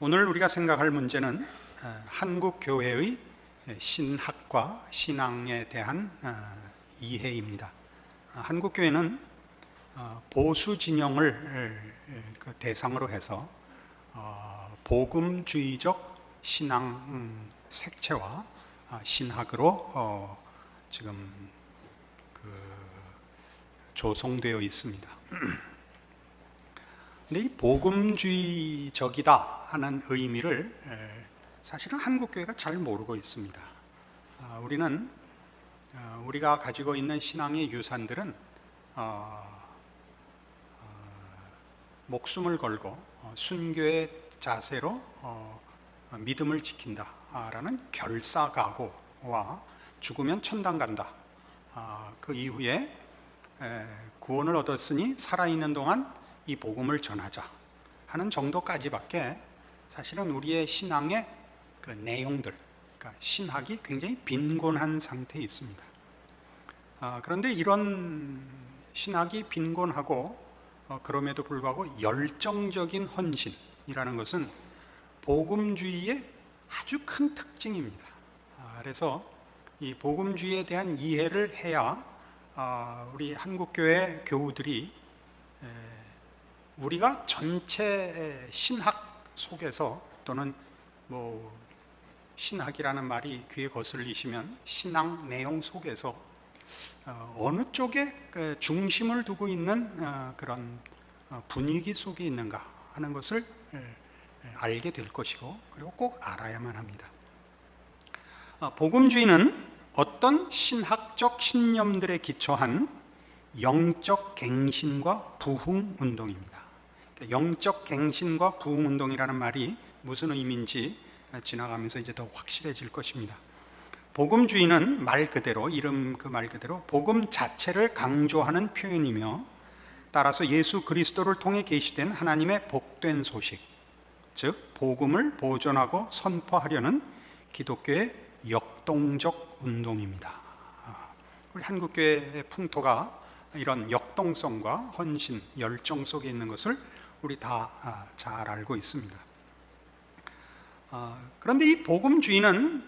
오늘 우리가 생각할 문제는 한국 교회의 신학과 신앙에 대한 이해입니다. 한국 교회는 보수 진영을 대상으로 해서 복음주의적 신앙 색채와 신학으로 지금 조성되어 있습니다. 근데 이 복음주의적이다 하는 의미를 사실은 한국교회가 잘 모르고 있습니다. 우리는 우리가 가지고 있는 신앙의 유산들은 목숨을 걸고 순교의 자세로 믿음을 지킨다라는 결사각오와 죽으면 천당 간다, 그 이후에 구원을 얻었으니 살아있는 동안 이 복음을 전하자 하는 정도까지밖에 사실은 우리의 신앙의 그 내용들, 그러니까 신학이 굉장히 빈곤한 상태에 있습니다. 그런데 이런 신학이 빈곤하고 그럼에도 불구하고 열정적인 헌신이라는 것은 복음주의의 아주 큰 특징입니다. 그래서 이 복음주의에 대한 이해를 해야 우리 한국교회 교우들이 우리가 전체 신학 속에서 또는 신학이라는 말이 귀에 거슬리시면 신앙 내용 속에서 어느 쪽에 중심을 두고 있는 그런 분위기 속에 있는가 하는 것을 알게 될 것이고, 그리고 꼭 알아야만 합니다. 복음주의는 어떤 신학적 신념들에 기초한 영적 갱신과 부흥 운동입니다. 영적 갱신과 부흥 운동이라는 말이 무슨 의미인지 지나가면서 이제 더 확실해질 것입니다. 복음주의는 말 그대로, 이름 그 말 그대로 복음 자체를 강조하는 표현이며, 따라서 예수 그리스도를 통해 계시된 하나님의 복된 소식, 즉 복음을 보존하고 선포하려는 기독교의 역동적 운동입니다. 우리 한국교회의 풍토가 이런 역동성과 헌신, 열정 속에 있는 것을 우리 다 잘 알고 있습니다. 그런데 이 복음주의는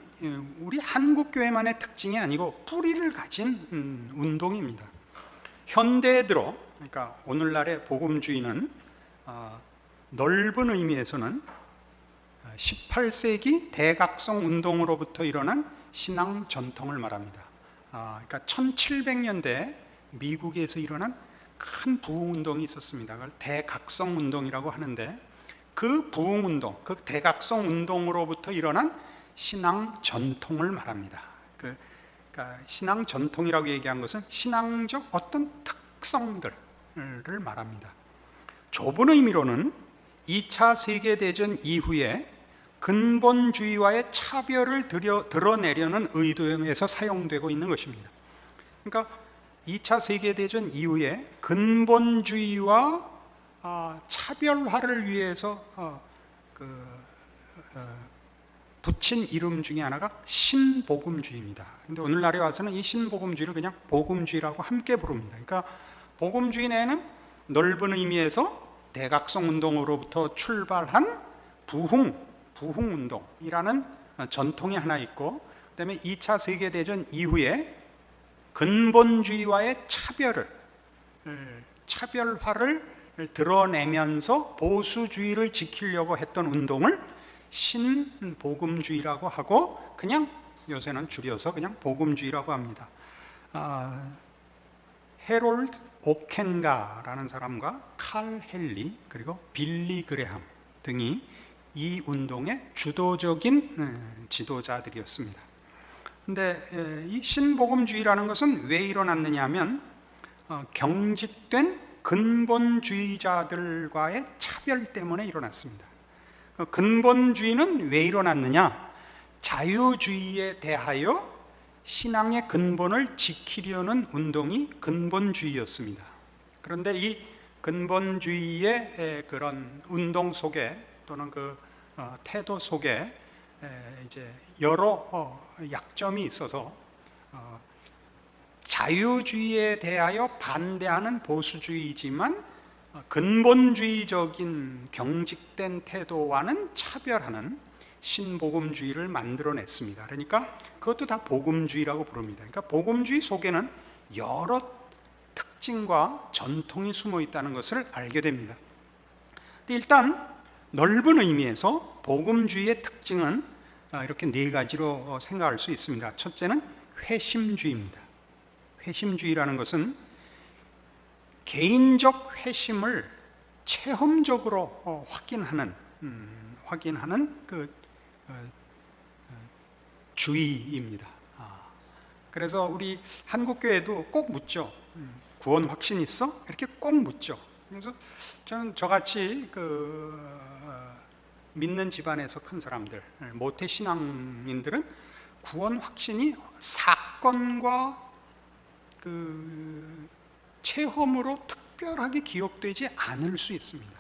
우리 한국교회만의 특징이 아니고 뿌리를 가진 운동입니다. 현대에 들어, 그러니까 오늘날의 복음주의는 넓은 의미에서는 18세기 대각성 운동으로부터 일어난 신앙 전통을 말합니다. 그러니까 1700년대 미국에서 일어난 큰 부흥운동이 있었습니다. 그걸 대각성 운동이라고 하는데, 그 부흥운동, 그 대각성 운동으로부터 일어난 신앙 전통을 말합니다. 그러니까 신앙 전통이라고 얘기한 것은 신앙적 어떤 특성들을 말합니다. 좁은 의미로는 2차 세계대전 이후에 근본주의와의 차별을 드러내려는 의도에서 사용되고 있는 것입니다. 그러니까 2차 세계대전 이후에 근본주의와 차별화를 위해서 붙인 이름 중에 하나가 신복음주의입니다. 그런데 오늘날에 와서는 이 신복음주의를 그냥 복음주의라고 함께 부릅니다. 그러니까 복음주의 내에는 넓은 의미에서 대각성 운동으로부터 출발한 부흥운동이라는 전통이 하나 있고, 그 다음에 2차 세계대전 이후에 근본주의와의 차별화를 드러내면서 보수주의를 지키려고 했던 운동을 신복음주의라고 하고, 그냥 요새는 줄여서 그냥 복음주의라고 합니다. 해롤드 오켄가라는 사람과 칼 헨리 그리고 빌리 그레함 등이 이 운동의 주도적인 지도자들이었습니다. 그런데 이 신복음주의라는 것은 왜 일어났느냐 하면 경직된 근본주의자들과의 차별 때문에 일어났습니다. 근본주의는 왜 일어났느냐? 자유주의에 대하여 신앙의 근본을 지키려는 운동이 근본주의였습니다. 그런데 이 근본주의의 그런 운동 속에, 또는 그 태도 속에 이제 여러 약점이 있어서 자유주의에 대하여 반대하는 보수주의지만 근본주의적인 경직된 태도와는 차별하는 신복음주의를 만들어냈습니다. 그러니까 그것도 다 복음주의라고 부릅니다. 그러니까 복음주의 속에는 여러 특징과 전통이 숨어 있다는 것을 알게 됩니다. 일단 넓은 의미에서 복음주의의 특징은 이렇게 네 가지로 생각할 수 있습니다. 첫째는 회심주의입니다. 회심주의라는 것은 개인적 회심을 체험적으로 확인하는 그 주의입니다. 그래서 우리 한국교회도 꼭 묻죠. 구원 확신 있어? 이렇게 꼭 묻죠. 그래서 저는 저같이 믿는 집안에서 큰 사람들, 모태 신앙인들은 구원 확신이 사건과 체험으로 특별하게 기억되지 않을 수 있습니다.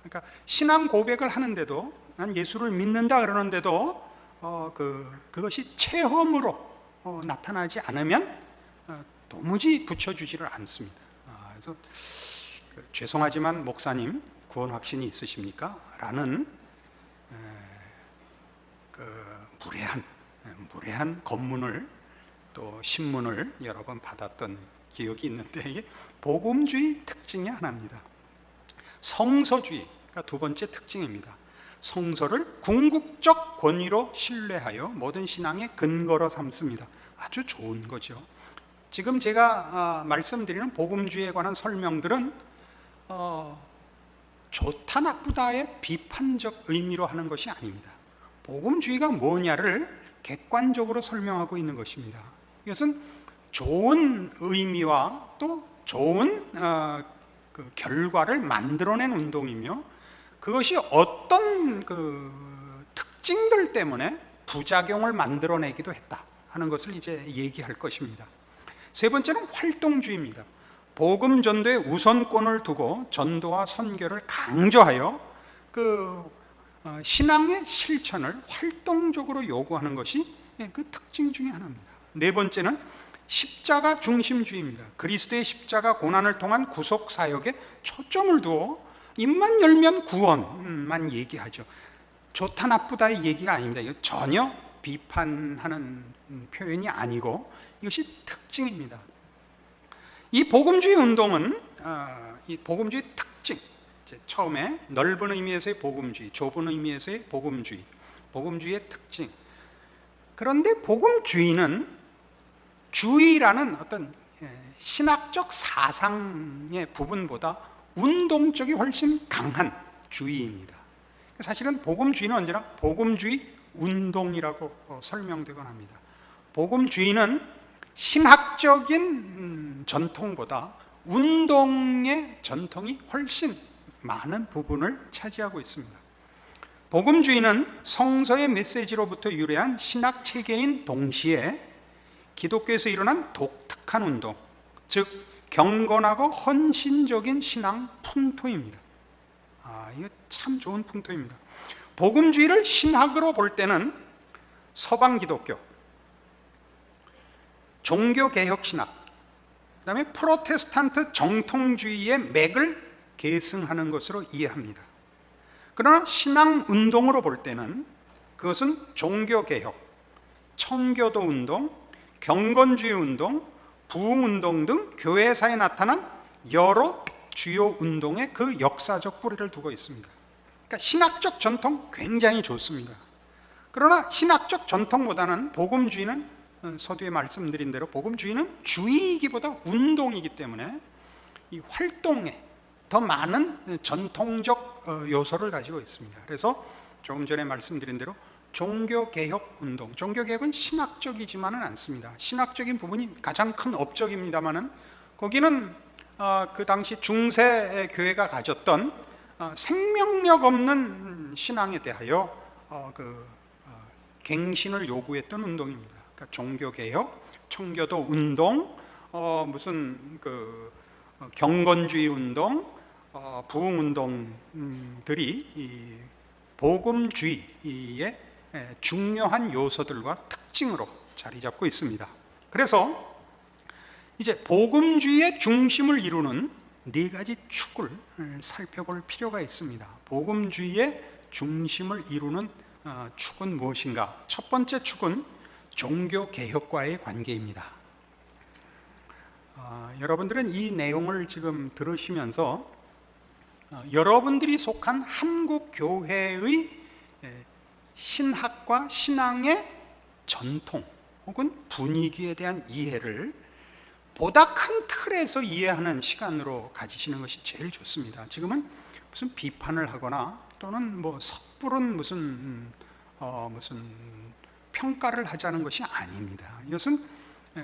그러니까 신앙 고백을 하는데도, 난 예수를 믿는다 그러는데도 그것이 체험으로 나타나지 않으면 도무지 붙여주지를 않습니다. 그래서 죄송하지만 목사님 구원 확신이 있으십니까? 라는 무례한 검문을 또 신문을 여러 번 받았던 기억이 있는데, 이게 복음주의 특징이 하나입니다. 성서주의가 두 번째 특징입니다. 성서를 궁극적 권위로 신뢰하여 모든 신앙의 근거로 삼습니다. 아주 좋은 거죠. 지금 제가 말씀드리는 복음주의에 관한 설명들은 좋다 나쁘다의 비판적 의미로 하는 것이 아닙니다. 복음주의가 뭐냐를 객관적으로 설명하고 있는 것입니다. 이것은 좋은 의미와 또 좋은 결과를 만들어낸 운동이며, 그것이 어떤 특징들 때문에 부작용을 만들어내기도 했다 하는 것을 이제 얘기할 것입니다. 세 번째는 활동주의입니다. 복음 전도에 우선권을 두고 전도와 선교를 강조하여 신앙의 실천을 활동적으로 요구하는 것이 그 특징 중에 하나입니다. 네 번째는 십자가 중심주의입니다. 그리스도의 십자가 고난을 통한 구속 사역에 초점을 두어 입만 열면 구원만 얘기하죠. 좋다 나쁘다의 얘기가 아닙니다. 이거 전혀 비판하는 표현이 아니고 이것이 특징입니다. 이 복음주의 운동은 이 복음주의 특징, 처음에 넓은 의미에서의 복음주의, 좁은 의미에서의 복음주의, 복음주의의 특징. 그런데 복음주의는 주의라는 어떤 신학적 사상의 부분보다 운동적이 훨씬 강한 주의입니다. 사실은 복음주의는 언제나 복음주의 운동이라고 설명되곤 합니다. 복음주의는 신학적인 전통보다 운동의 전통이 훨씬 많은 부분을 차지하고 있습니다. 복음주의는 성서의 메시지로부터 유래한 신학 체계인 동시에 기독교에서 일어난 독특한 운동, 즉 경건하고 헌신적인 신앙 풍토입니다. 이거 참 좋은 풍토입니다. 복음주의를 신학으로 볼 때는 서방 기독교, 종교개혁 신학, 그다음에 프로테스탄트 정통주의의 맥을 계승하는 것으로 이해합니다. 그러나 신앙운동으로 볼 때는 그것은 종교개혁, 청교도 운동, 경건주의 운동, 부흥운동 등 교회사에 나타난 여러 주요 운동의 그 역사적 뿌리를 두고 있습니다. 그러니까 신학적 전통 굉장히 좋습니다. 그러나 신학적 전통보다는 복음주의는, 서두에 말씀드린 대로 복음주의는 주의이기보다 운동이기 때문에 이 활동에 더 많은 전통적 요소를 가지고 있습니다. 그래서 조금 전에 말씀드린 대로 종교개혁 운동, 종교개혁은 신학적이지만은 않습니다. 신학적인 부분이 가장 큰 업적입니다만은 거기는 그 당시 중세 교회가 가졌던 생명력 없는 신앙에 대하여 갱신을 요구했던 운동입니다. 그러니까 종교개혁, 청교도 운동, 경건주의 운동, 부흥운동들이 이 복음주의의 중요한 요소들과 특징으로 자리 잡고 있습니다. 그래서 이제 복음주의의 중심을 이루는 네 가지 축을 살펴볼 필요가 있습니다. 복음주의의 중심을 이루는 축은 무엇인가? 첫 번째 축은 종교개혁과의 관계입니다. 여러분들은 이 내용을 지금 들으시면서 여러분들이 속한 한국 교회의 신학과 신앙의 전통 혹은 분위기에 대한 이해를 보다 큰 틀에서 이해하는 시간으로 가지시는 것이 제일 좋습니다. 지금은 무슨 비판을 하거나 또는 뭐 섣부른 무슨 평가를 하자는 것이 아닙니다. 이것은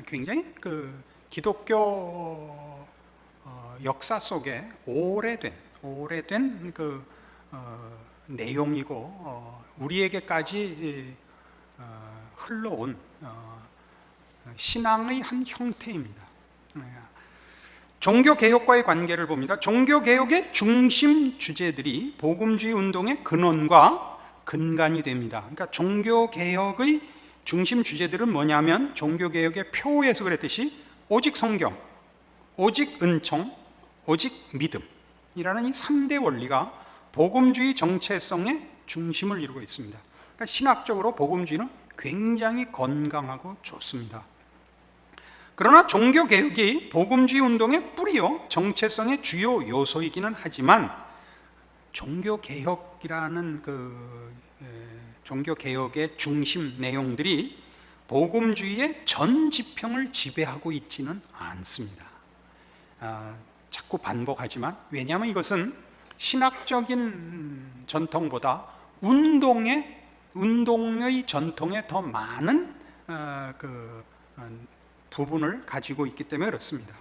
굉장히 그 기독교 역사 속에 오래된 그 내용이고 우리에게까지 흘러온 신앙의 한 형태입니다. 종교개혁과의 관계를 봅니다. 종교개혁의 중심 주제들이 복음주의 운동의 근원과 근간이 됩니다. 그러니까 종교개혁의 중심 주제들은 뭐냐면 종교개혁의 표에서 그랬듯이 오직 성경, 오직 은총, 오직 믿음이라는 이 3대 원리가 복음주의 정체성의 중심을 이루고 있습니다. 그러니까 신학적으로 복음주의는 굉장히 건강하고 좋습니다. 그러나 종교개혁이 복음주의 운동의 뿌리요 정체성의 주요 요소이기는 하지만 종교개혁이라는 종교개혁의 중심 내용들이 복음주의의 전 지평을 지배하고 있지는 않습니다. 자꾸 반복하지만 왜냐하면 이것은 신학적인 전통보다 운동의 전통에 더 많은 부분을 가지고 있기 때문에 그렇습니다.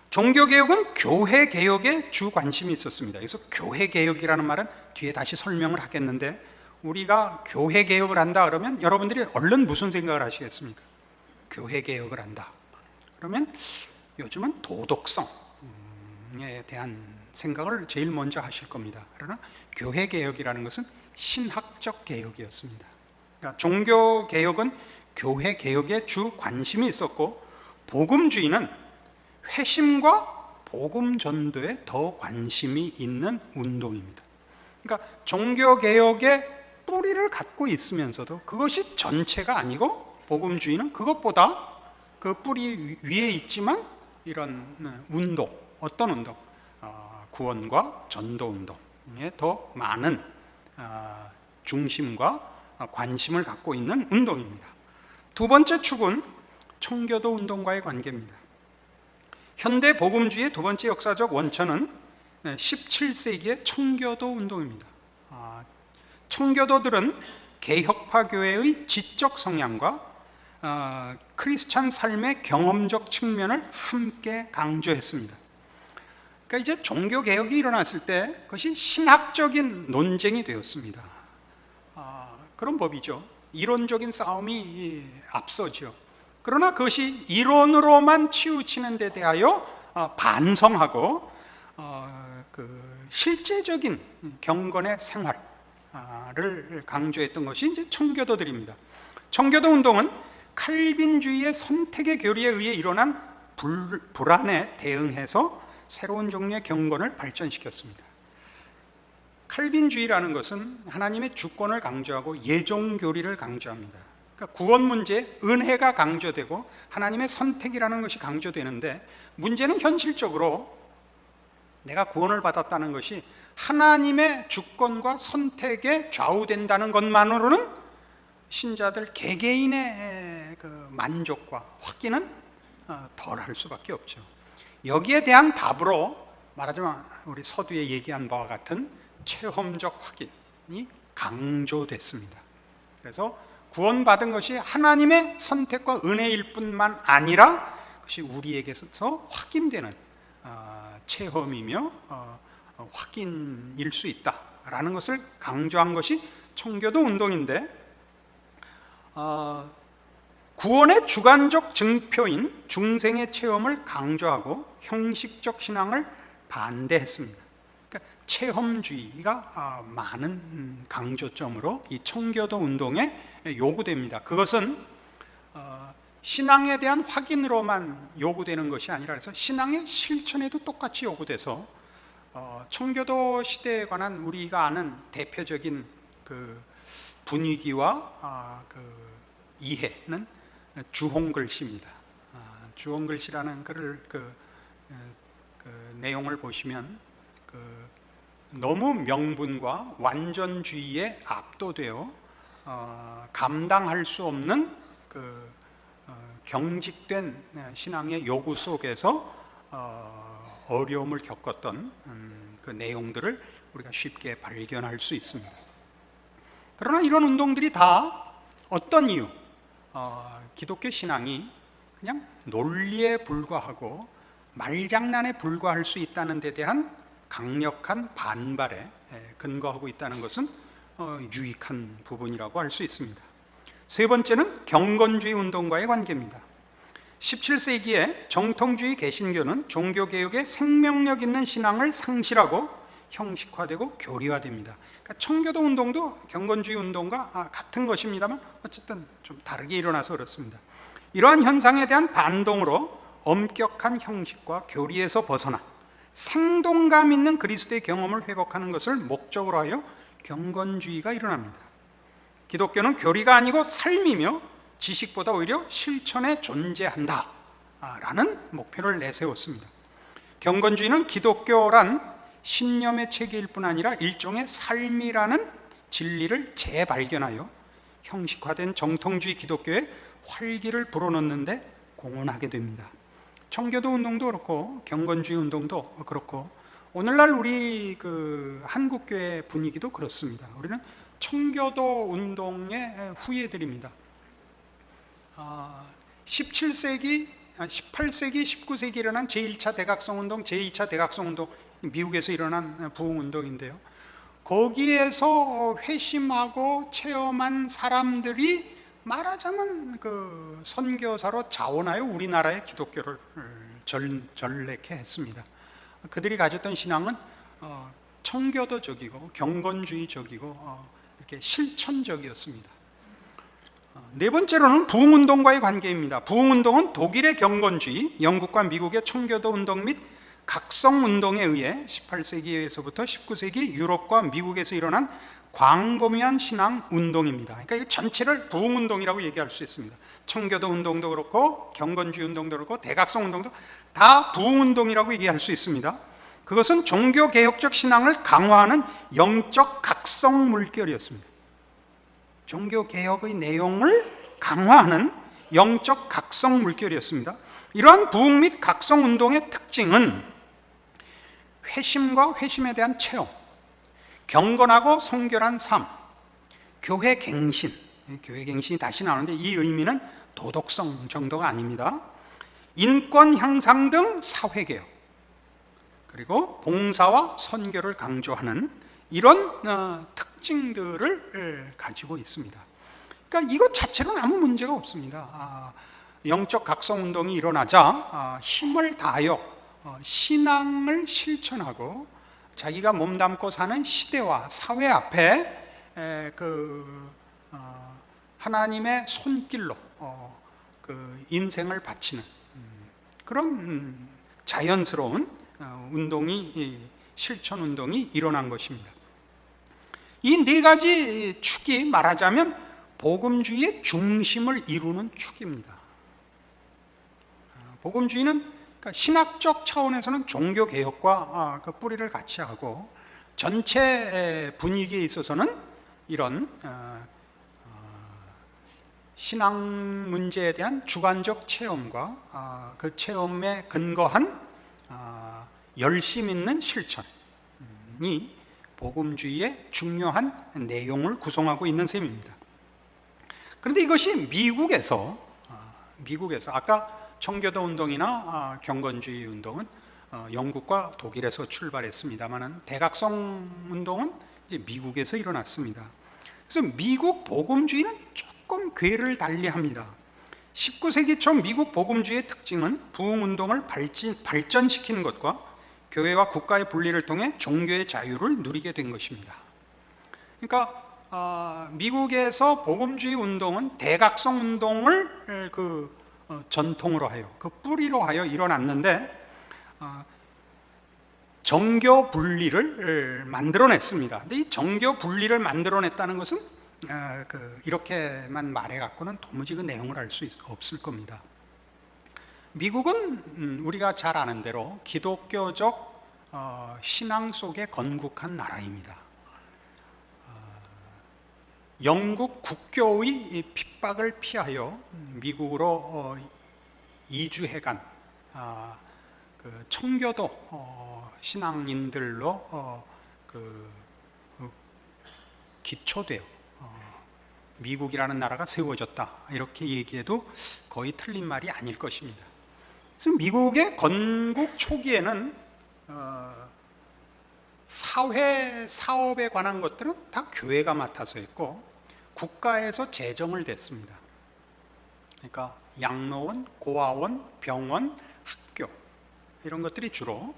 종교개혁은 교회개혁에 주 관심이 있었습니다. 그래서 교회개혁이라는 말은 뒤에 다시 설명을 하겠는데 우리가 교회개혁을 한다 그러면 여러분들이 얼른 무슨 생각을 하시겠습니까? 교회개혁을 한다 그러면 요즘은 도덕성에 대한 생각을 제일 먼저 하실 겁니다. 그러나 교회개혁이라는 것은 신학적 개혁이었습니다. 그러니까 종교개혁은 교회개혁에 주 관심이 있었고 복음주의는 회심과 복음 전도에 더 관심이 있는 운동입니다. 그러니까 종교개혁의 뿌리를 갖고 있으면서도 그것이 전체가 아니고 복음주의는 그것보다 그 뿌리 위에 있지만 이런 운동, 어떤 운동? 구원과 전도 운동에 더 많은 중심과 관심을 갖고 있는 운동입니다. 두 번째 축은 청교도 운동과의 관계입니다. 현대 복음주의의 두 번째 역사적 원천은 17세기의 청교도 운동입니다. 청교도들은 개혁파 교회의 지적 성향과 크리스찬 삶의 경험적 측면을 함께 강조했습니다. 그러니까 이제 종교개혁이 일어났을 때 그것이 신학적인 논쟁이 되었습니다. 그런 법이죠. 이론적인 싸움이 앞서죠. 그러나 그것이 이론으로만 치우치는 데 대하여 반성하고 실제적인 경건의 생활을 강조했던 것이 이제 청교도들입니다. 청교도 운동은 칼빈주의의 선택의 교리에 의해 일어난 불안에 대응해서 새로운 종류의 경건을 발전시켰습니다. 칼빈주의라는 것은 하나님의 주권을 강조하고 예종 교리를 강조합니다. 그러니까 구원 문제, 은혜가 강조되고 하나님의 선택이라는 것이 강조되는데 문제는 현실적으로 내가 구원을 받았다는 것이 하나님의 주권과 선택에 좌우된다는 것만으로는 신자들 개개인의 그 만족과 확신은 덜할 수밖에 없죠. 여기에 대한 답으로 말하자면 우리 서두에 얘기한 바와 같은 체험적 확인이 강조됐습니다. 그래서 구원받은 것이 하나님의 선택과 은혜일 뿐만 아니라 그것이 우리에게서 확인되는 체험이며 확인일 수 있다라는 것을 강조한 것이 청교도 운동인데 구원의 주관적 증표인 중생의 체험을 강조하고 형식적 신앙을 반대했습니다. 그러니까 체험주의가 많은 강조점으로 이 청교도 운동에 요구됩니다. 그것은 신앙에 대한 확인으로만 요구되는 것이 아니라 그래서 신앙의 실천에도 똑같이 요구돼서 청교도 시대에 관한 우리가 아는 대표적인 그 분위기와 그 이해는 주홍글씨입니다. 주홍글씨라는 글을 그 내용을 보시면 너무 명분과 완전주의에 압도되어 감당할 수 없는 경직된 신앙의 요구 속에서 어려움을 겪었던 그 내용들을 우리가 쉽게 발견할 수 있습니다. 그러나 이런 운동들이 다 어떤 이유? 기독교 신앙이 그냥 논리에 불과하고 말장난에 불과할 수 있다는 데 대한 강력한 반발에 근거하고 있다는 것은 유익한 부분이라고 할 수 있습니다. 세 번째는 경건주의 운동과의 관계입니다. 17세기에 정통주의 개신교는 종교개혁의 생명력 있는 신앙을 상실하고 형식화되고 교리화됩니다. 그러니까 청교도 운동도 경건주의 운동과 같은 것입니다만 어쨌든 좀 다르게 일어나서 그렇습니다. 이러한 현상에 대한 반동으로 엄격한 형식과 교리에서 벗어나 생동감 있는 그리스도의 경험을 회복하는 것을 목적으로 하여 경건주의가 일어납니다. 기독교는 교리가 아니고 삶이며 지식보다 오히려 실천에 존재한다 라는 목표를 내세웠습니다. 경건주의는 기독교란 신념의 체계일 뿐 아니라 일종의 삶이라는 진리를 재발견하여 형식화된 정통주의 기독교의 활기를 불어넣는데 공헌하게 됩니다. 청교도 운동도 그렇고 경건주의 운동도 그렇고 오늘날 우리 한국교회 분위기도 그렇습니다. 우리는 청교도 운동의 후예들입니다. 18세기, 19세기 일어난 제1차 대각성운동, 제2차 대각성운동, 미국에서 일어난 부흥운동인데요. 거기에서 회심하고 체험한 사람들이 말하자면 선교사로 자원하여 우리나라의 기독교를 전래케 했습니다. 그들이 가졌던 신앙은 청교도적이고 경건주의적이고 이렇게 실천적이었습니다. 네 번째로는 부흥운동과의 관계입니다. 부흥운동은 독일의 경건주의, 영국과 미국의 청교도 운동 및 각성운동에 의해 18세기에서부터 19세기 유럽과 미국에서 일어난 광범위한 신앙 운동입니다. 그러니까 이 전체를 부흥운동이라고 얘기할 수 있습니다. 청교도 운동도 그렇고 경건주의 운동도 그렇고 대각성 운동도 다 부흥운동이라고 얘기할 수 있습니다. 그것은 종교개혁적 신앙을 강화하는 영적 각성 물결이었습니다. 종교개혁의 내용을 강화하는 영적 각성 물결이었습니다. 이러한 부흥 및 각성 운동의 특징은 회심과 회심에 대한 체험, 경건하고 성결한 삶, 교회 갱신, 교회 갱신이 다시 나오는데 이 의미는 도덕성 정도가 아닙니다. 인권 향상 등 사회개혁, 그리고 봉사와 선교를 강조하는 이런 특징들을 가지고 있습니다. 그러니까 이것 자체로는 아무 문제가 없습니다. 영적 각성운동이 일어나자 힘을 다하여 신앙을 실천하고 자기가 몸담고 사는 시대와 사회 앞에 하나님의 손길로 인생을 바치는 그런 자연스러운 운동이, 실천 운동이 일어난 것입니다. 이 네 가지 축이 말하자면 복음주의의 중심을 이루는 축입니다. 복음주의는 신학적 차원에서는 종교개혁과 그 뿌리를 같이 하고 전체 분위기에 있어서는 이런 신앙 문제에 대한 주관적 체험과 그 체험에 근거한 열심 있는 실천이 복음주의의 중요한 내용을 구성하고 있는 셈입니다. 그런데 이것이 미국에서 아까 청교도 운동이나 경건주의 운동은 영국과 독일에서 출발했습니다만 대각성 운동은 이제 미국에서 일어났습니다. 그래서 미국 복음주의는 조금 궤를 달리합니다. 19세기 초 미국 복음주의의 특징은 부흥운동을 발전시키는 것과 교회와 국가의 분리를 통해 종교의 자유를 누리게 된 것입니다. 그러니까 미국에서 복음주의 운동은 대각성 운동을 전통으로 하여, 그 뿌리로 하여 일어났는데 정교 분리를 만들어냈습니다. 근데 이 정교 분리를 만들어냈다는 것은 이렇게만 말해갖고는 도무지 그 내용을 알 수 없을 겁니다. 미국은 우리가 잘 아는 대로 기독교적 신앙 속에 건국한 나라입니다. 영국 국교의 핍박을 피하여 미국으로 이주해간 그 청교도 신앙인들로 기초되어 미국이라는 나라가 세워졌다, 이렇게 얘기해도 거의 틀린 말이 아닐 것입니다. 그래서 미국의 건국 초기에는 사회 사업에 관한 것들은 다 교회가 맡아서 했고 국가에서 재정을 댔습니다. 그러니까 양로원, 고아원, 병원, 학교, 이런 것들이 주로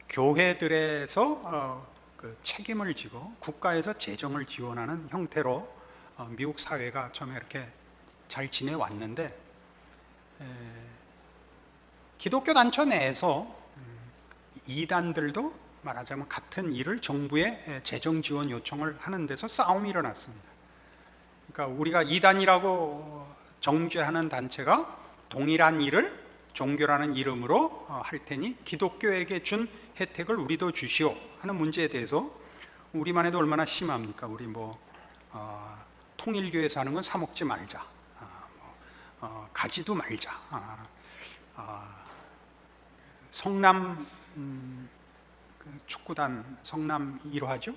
교회들에서 그 책임을 지고 국가에서 재정을 지원하는 형태로 미국 사회가 처음에 이렇게 잘 지내왔는데, 기독교 단체 내에서 이단들도 말하자면 같은 일을 정부에 재정 지원 요청을 하는 데서 싸움이 일어났습니다. 그러니까 우리가 이단이라고 정죄하는 단체가 동일한 일을 종교라는 이름으로 할 테니 기독교에게 준 혜택을 우리도 주시오 하는 문제에 대해서, 우리만 해도 얼마나 심합니까? 우리 통일교에서 하는 건 사 먹지 말자, 가지도 말자, 성남 축구단 성남 1호하죠.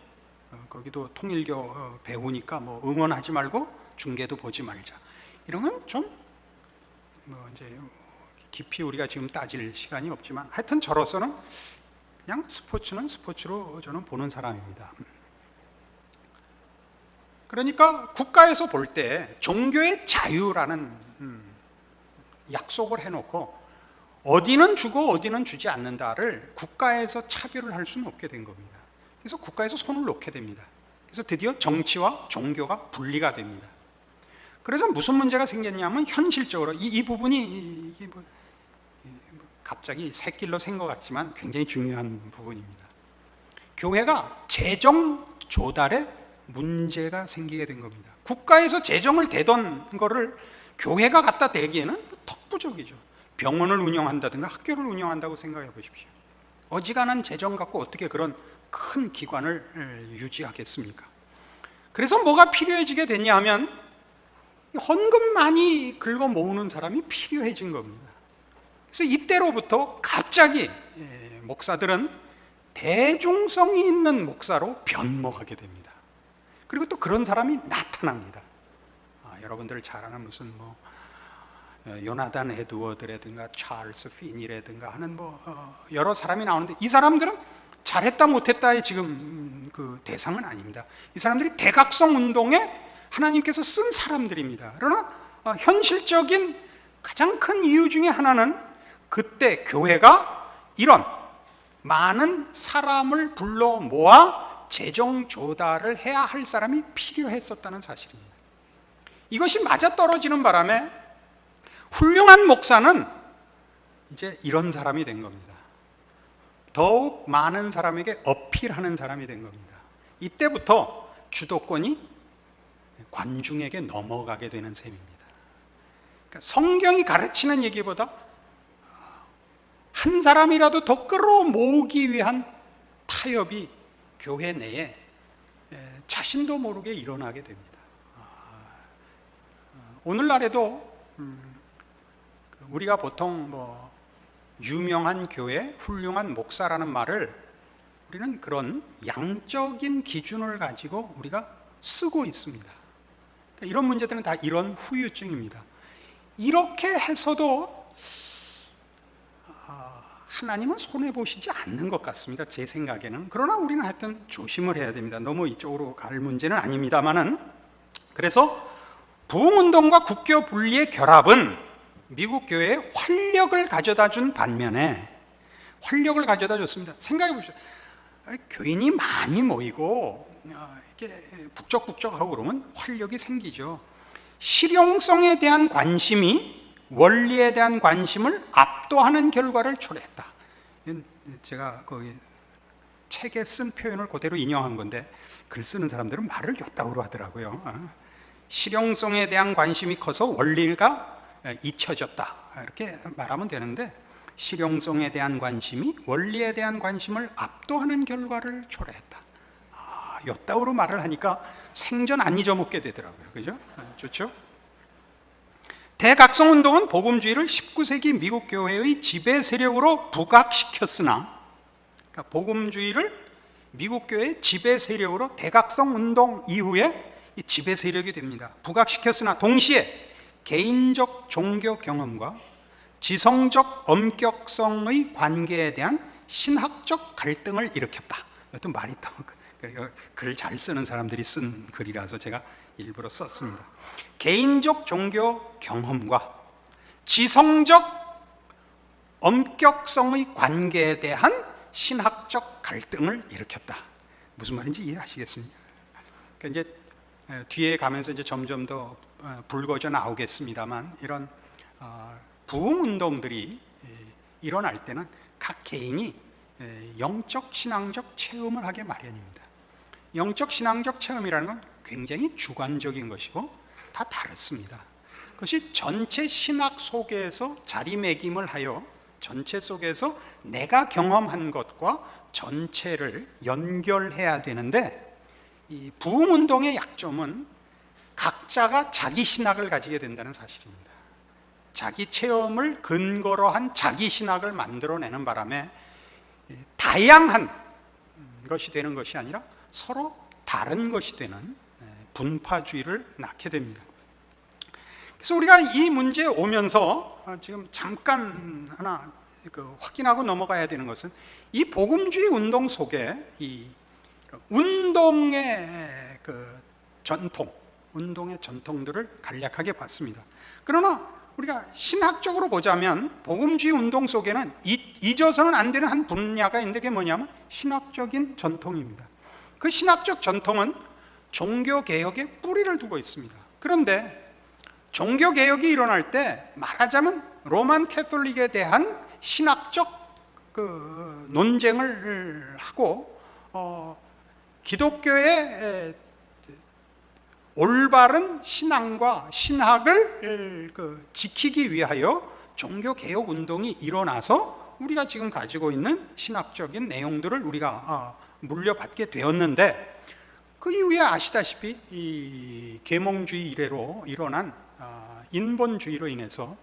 거기도 통일교 배우니까 응원하지 말고 중계도 보지 말자. 이런 건 좀 이제 깊이 우리가 지금 따질 시간이 없지만, 하여튼 저로서는 그냥 스포츠는 스포츠로 저는 보는 사람입니다. 그러니까 국가에서 볼 때 종교의 자유라는 약속을 해놓고 어디는 주고 어디는 주지 않는다를 국가에서 차별을 할 수는 없게 된 겁니다. 그래서 국가에서 손을 놓게 됩니다. 그래서 드디어 정치와 종교가 분리가 됩니다. 그래서 무슨 문제가 생겼냐면, 현실적으로 이 부분이 이게 갑자기 새길로 샌 것 같지만 굉장히 중요한 부분입니다. 교회가 재정 조달에 문제가 생기게 된 겁니다. 국가에서 재정을 대던 거를 교회가 갖다 대기에는 턱부족이죠. 병원을 운영한다든가 학교를 운영한다고 생각해 보십시오. 어지간한 재정 갖고 어떻게 그런 큰 기관을 유지하겠습니까? 그래서 뭐가 필요해지게 됐냐 하면, 헌금 많이 긁어 모으는 사람이 필요해진 겁니다. 그래서 이때로부터 갑자기 목사들은 대중성이 있는 목사로 변모하게 됩니다. 그리고 또 그런 사람이 나타납니다. 여러분들 잘 아는 무슨 요나단 에드워드라든가 찰스 피니라든가 하는 여러 사람이 나오는데, 이 사람들은 잘했다 못했다의 지금 그 대상은 아닙니다. 이 사람들이 대각성 운동에 하나님께서 쓴 사람들입니다. 그러나 현실적인 가장 큰 이유 중에 하나는, 그때 교회가 이런 많은 사람을 불러 모아 재정 조달을 해야 할 사람이 필요했었다는 사실입니다. 이것이 맞아떨어지는 바람에 훌륭한 목사는 이제 이런 사람이 된 겁니다. 더욱 많은 사람에게 어필하는 사람이 된 겁니다. 이때부터 주도권이 관중에게 넘어가게 되는 셈입니다. 그러니까 성경이 가르치는 얘기보다 한 사람이라도 더 끌어모으기 위한 타협이 교회 내에 자신도 모르게 일어나게 됩니다. 오늘날에도 우리가 보통 유명한 교회, 훌륭한 목사라는 말을 우리는 그런 양적인 기준을 가지고 우리가 쓰고 있습니다. 그러니까 이런 문제들은 다 이런 후유증입니다. 이렇게 해서도 하나님은 손해보시지 않는 것 같습니다. 제 생각에는. 그러나 우리는 하여튼 조심을 해야 됩니다. 너무 이쪽으로 갈 문제는 아닙니다만은. 그래서 부흥운동과 국교 분리의 결합은 미국 교회에 활력을 가져다 준 반면에, 활력을 가져다 줬습니다. 생각해 보십시오. 교인이 많이 모이고 이렇게 북적북적하고 그러면 활력이 생기죠. 실용성에 대한 관심이 원리에 대한 관심을 압도하는 결과를 초래했다. 제가 거기 책에 쓴 표현을 그대로 인용한 건데 글 쓰는 사람들은 말을 요따구로 하더라고요. 실용성에 대한 관심이 커서 원리가 잊혀졌다, 이렇게 말하면 되는데, 실용성에 대한 관심이 원리에 대한 관심을 압도하는 결과를 초래했다. 요따구로 말을 하니까 생전 안 잊어먹게 되더라고요. 그죠? 좋죠? 대각성 운동은 복음주의를 19세기 미국 교회의 지배 세력으로 부각시켰으나, 그러니까 복음주의를 미국 교회의 지배 세력으로 대각성 운동 이후에 이 지배 세력이 됩니다. 부각시켰으나 동시에 개인적 종교 경험과 지성적 엄격성의 관계에 대한 신학적 갈등을 일으켰다. 이것도 말이 글 잘 쓰는 사람들이 쓴 글이라서 제가 일부러 썼습니다. 개인적 종교 경험과 지성적 엄격성의 관계에 대한 신학적 갈등을 일으켰다. 무슨 말인지 이해하시겠습니까? 그러니까 이제 뒤에 가면서 이제 점점 더 붉어져 나오겠습니다만, 이런 부흥 운동들이 일어날 때는 각 개인이 영적 신앙적 체험을 하게 마련입니다. 영적 신앙적 체험이라는 건 굉장히 주관적인 것이고 다 다릅니다. 그것이 전체 신학 속에서 자리매김을 하여 전체 속에서 내가 경험한 것과 전체를 연결해야 되는데, 이 부흥 운동의 약점은 각자가 자기 신학을 가지게 된다는 사실입니다. 자기 체험을 근거로 한 자기 신학을 만들어내는 바람에 다양한 것이 되는 것이 아니라 서로 다른 것이 되는 분파주의를 낳게 됩니다. 그래서 우리가 이 문제에 오면서 지금 잠깐 하나 확인하고 넘어가야 되는 것은, 이 복음주의 운동 속에 이 운동의 운동의 전통들을 간략하게 봤습니다. 그러나 우리가 신학적으로 보자면 복음주의 운동 속에는 잊어서는 안 되는 한 분야가 있는데, 그게 뭐냐면 신학적인 전통입니다. 그 신학적 전통은 종교개혁에 뿌리를 두고 있습니다. 그런데 종교개혁이 일어날 때 말하자면 로만 캐톨릭에 대한 신학적 논쟁을 하고, 기독교의 올바른 신앙과 신학을 지키기 위하여 종교개혁 운동이 일어나서 우리가 지금 가지고 있는 신학적인 내용들을 우리가 물려받게 되었는데, 그 이후에 아시다시피 이 계몽주의 이래로 일어난 인본주의로 인해서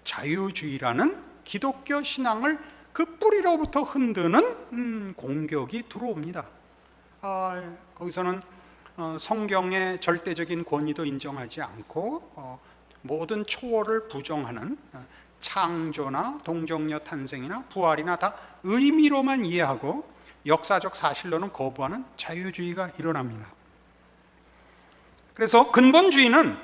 자유주의라는 기독교 신앙을 그 뿌리로부터 흔드는 공격이 들어옵니다. 거기서는 성경의 절대적인 권위도 인정하지 않고 모든 초월을 부정하는 창조나 동정녀 탄생이나 부활이나 다 의미로만 이해하고 역사적 사실로는 거부하는 자유주의가 일어납니다. 그래서 근본주의는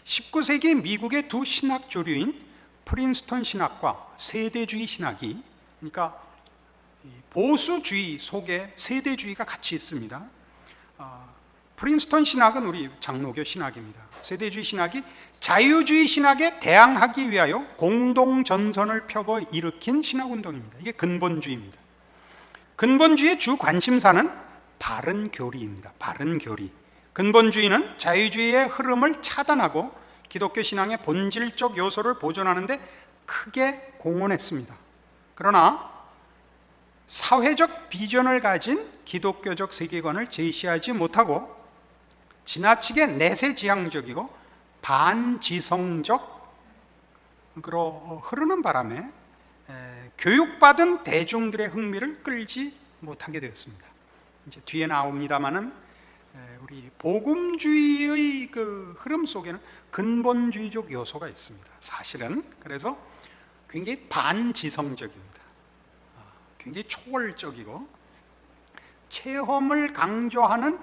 19세기 미국의 두 신학 조류인 프린스턴 신학과 세대주의 신학이, 그러니까 보수주의 속에 세대주의가 같이 있습니다. 프린스턴 신학은 우리 장로교 신학입니다. 세대주의 신학이 자유주의 신학에 대항하기 위하여 공동전선을 펴고 일으킨 신학운동입니다. 이게 근본주의입니다. 근본주의의 주 관심사는 바른 교리입니다. 바른 교리. 근본주의는 자유주의의 흐름을 차단하고 기독교 신앙의 본질적 요소를 보존하는 데 크게 공헌했습니다. 그러나 사회적 비전을 가진 기독교적 세계관을 제시하지 못하고 지나치게 내세지향적이고 반지성적으로 흐르는 바람에 교육받은 대중들의 흥미를 끌지 못하게 되었습니다. 이제 뒤에 나옵니다만은 우리 복음주의의 그 흐름 속에는 근본주의적 요소가 있습니다. 사실은 그래서 굉장히 반지성적입니다. 굉장히 초월적이고 체험을 강조하는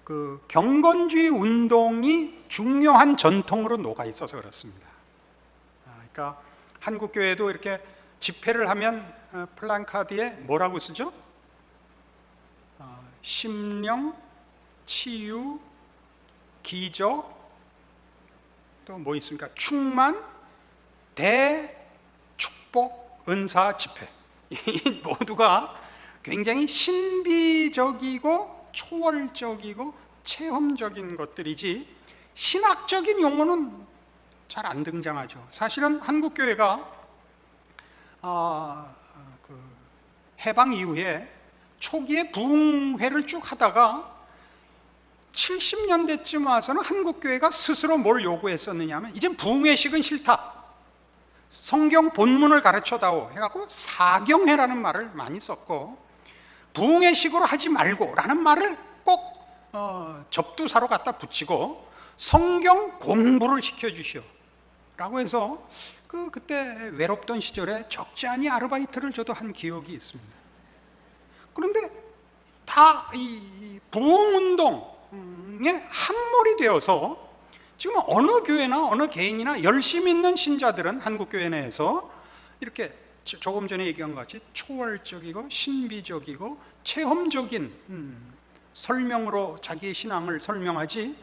그 경건주의 운동이 중요한 전통으로 녹아 있어서 그렇습니다. 그러니까 한국 교회도 이렇게 집회를 하면 플랜카드에 뭐라고 쓰죠? 심령, 치유, 기적, 또 뭐 있습니까? 충만, 대축복 은사 집회, 이 모두가 굉장히 신비적이고 초월적이고 체험적인 것들이지 신학적인 용어는 잘 안 등장하죠. 사실은 한국교회가 해방 이후에 초기에 부흥회를 쭉 하다가 70년대쯤 와서는 한국교회가 스스로 뭘 요구했었느냐 하면 이젠 부흥회식은 싫다, 성경 본문을 가르쳐다오 해갖고 사경회라는 말을 많이 썼고, 부흥회식으로 하지 말고 라는 말을 꼭 접두사로 갖다 붙이고 성경 공부를 시켜주시오 라고 해서 그때 외롭던 시절에 적지 않은 아르바이트를 저도 한 기억이 있습니다. 그런데 다 이 부흥운동에 함몰이 되어서 지금 어느 교회나 어느 개인이나 열심히 있는 신자들은 한국교회 내에서 이렇게 조금 전에 얘기한 것 같이 초월적이고 신비적이고 체험적인 설명으로 자기의 신앙을 설명하지,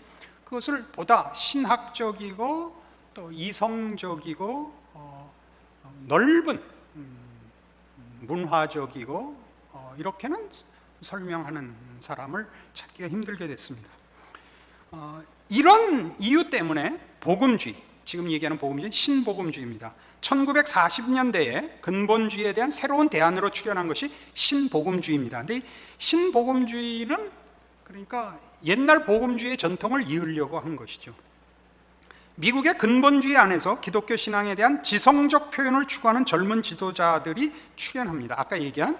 그것을 보다 신학적이고 또 이성적이고 넓은 문화적이고 이렇게는 설명하는 사람을 찾기가 힘들게 됐습니다. 이런 이유 때문에 복음주의, 지금 얘기하는 복음주의는 신복음주의입니다. 1940년대에 근본주의에 대한 새로운 대안으로 출현한 것이 신복음주의입니다. 근데 이 신복음주의는 그러니까 옛날 복음주의의 전통을 이으려고 한 것이죠. 미국의 근본주의 안에서 기독교 신앙에 대한 지성적 표현을 추구하는 젊은 지도자들이 출현합니다. 아까 얘기한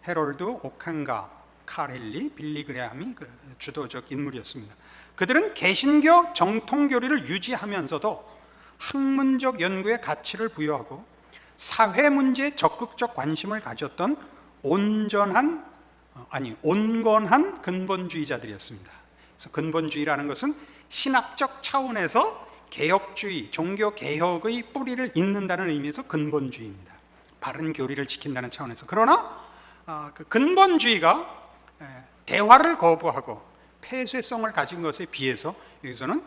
해럴드 오칸가, 카렐리, 빌리 그레함이 그 주도적 인물이었습니다. 그들은 개신교 정통교리를 유지하면서도 학문적 연구에 가치를 부여하고 사회 문제에 적극적 관심을 가졌던 온건한 근본주의자들이었습니다. 그래서 근본주의라는 것은 신학적 차원에서 개혁주의, 종교 개혁의 뿌리를 잇는다는 의미에서 근본주의입니다. 바른 교리를 지킨다는 차원에서. 그러나 그 근본주의가 대화를 거부하고 폐쇄성을 가진 것에 비해서 여기서는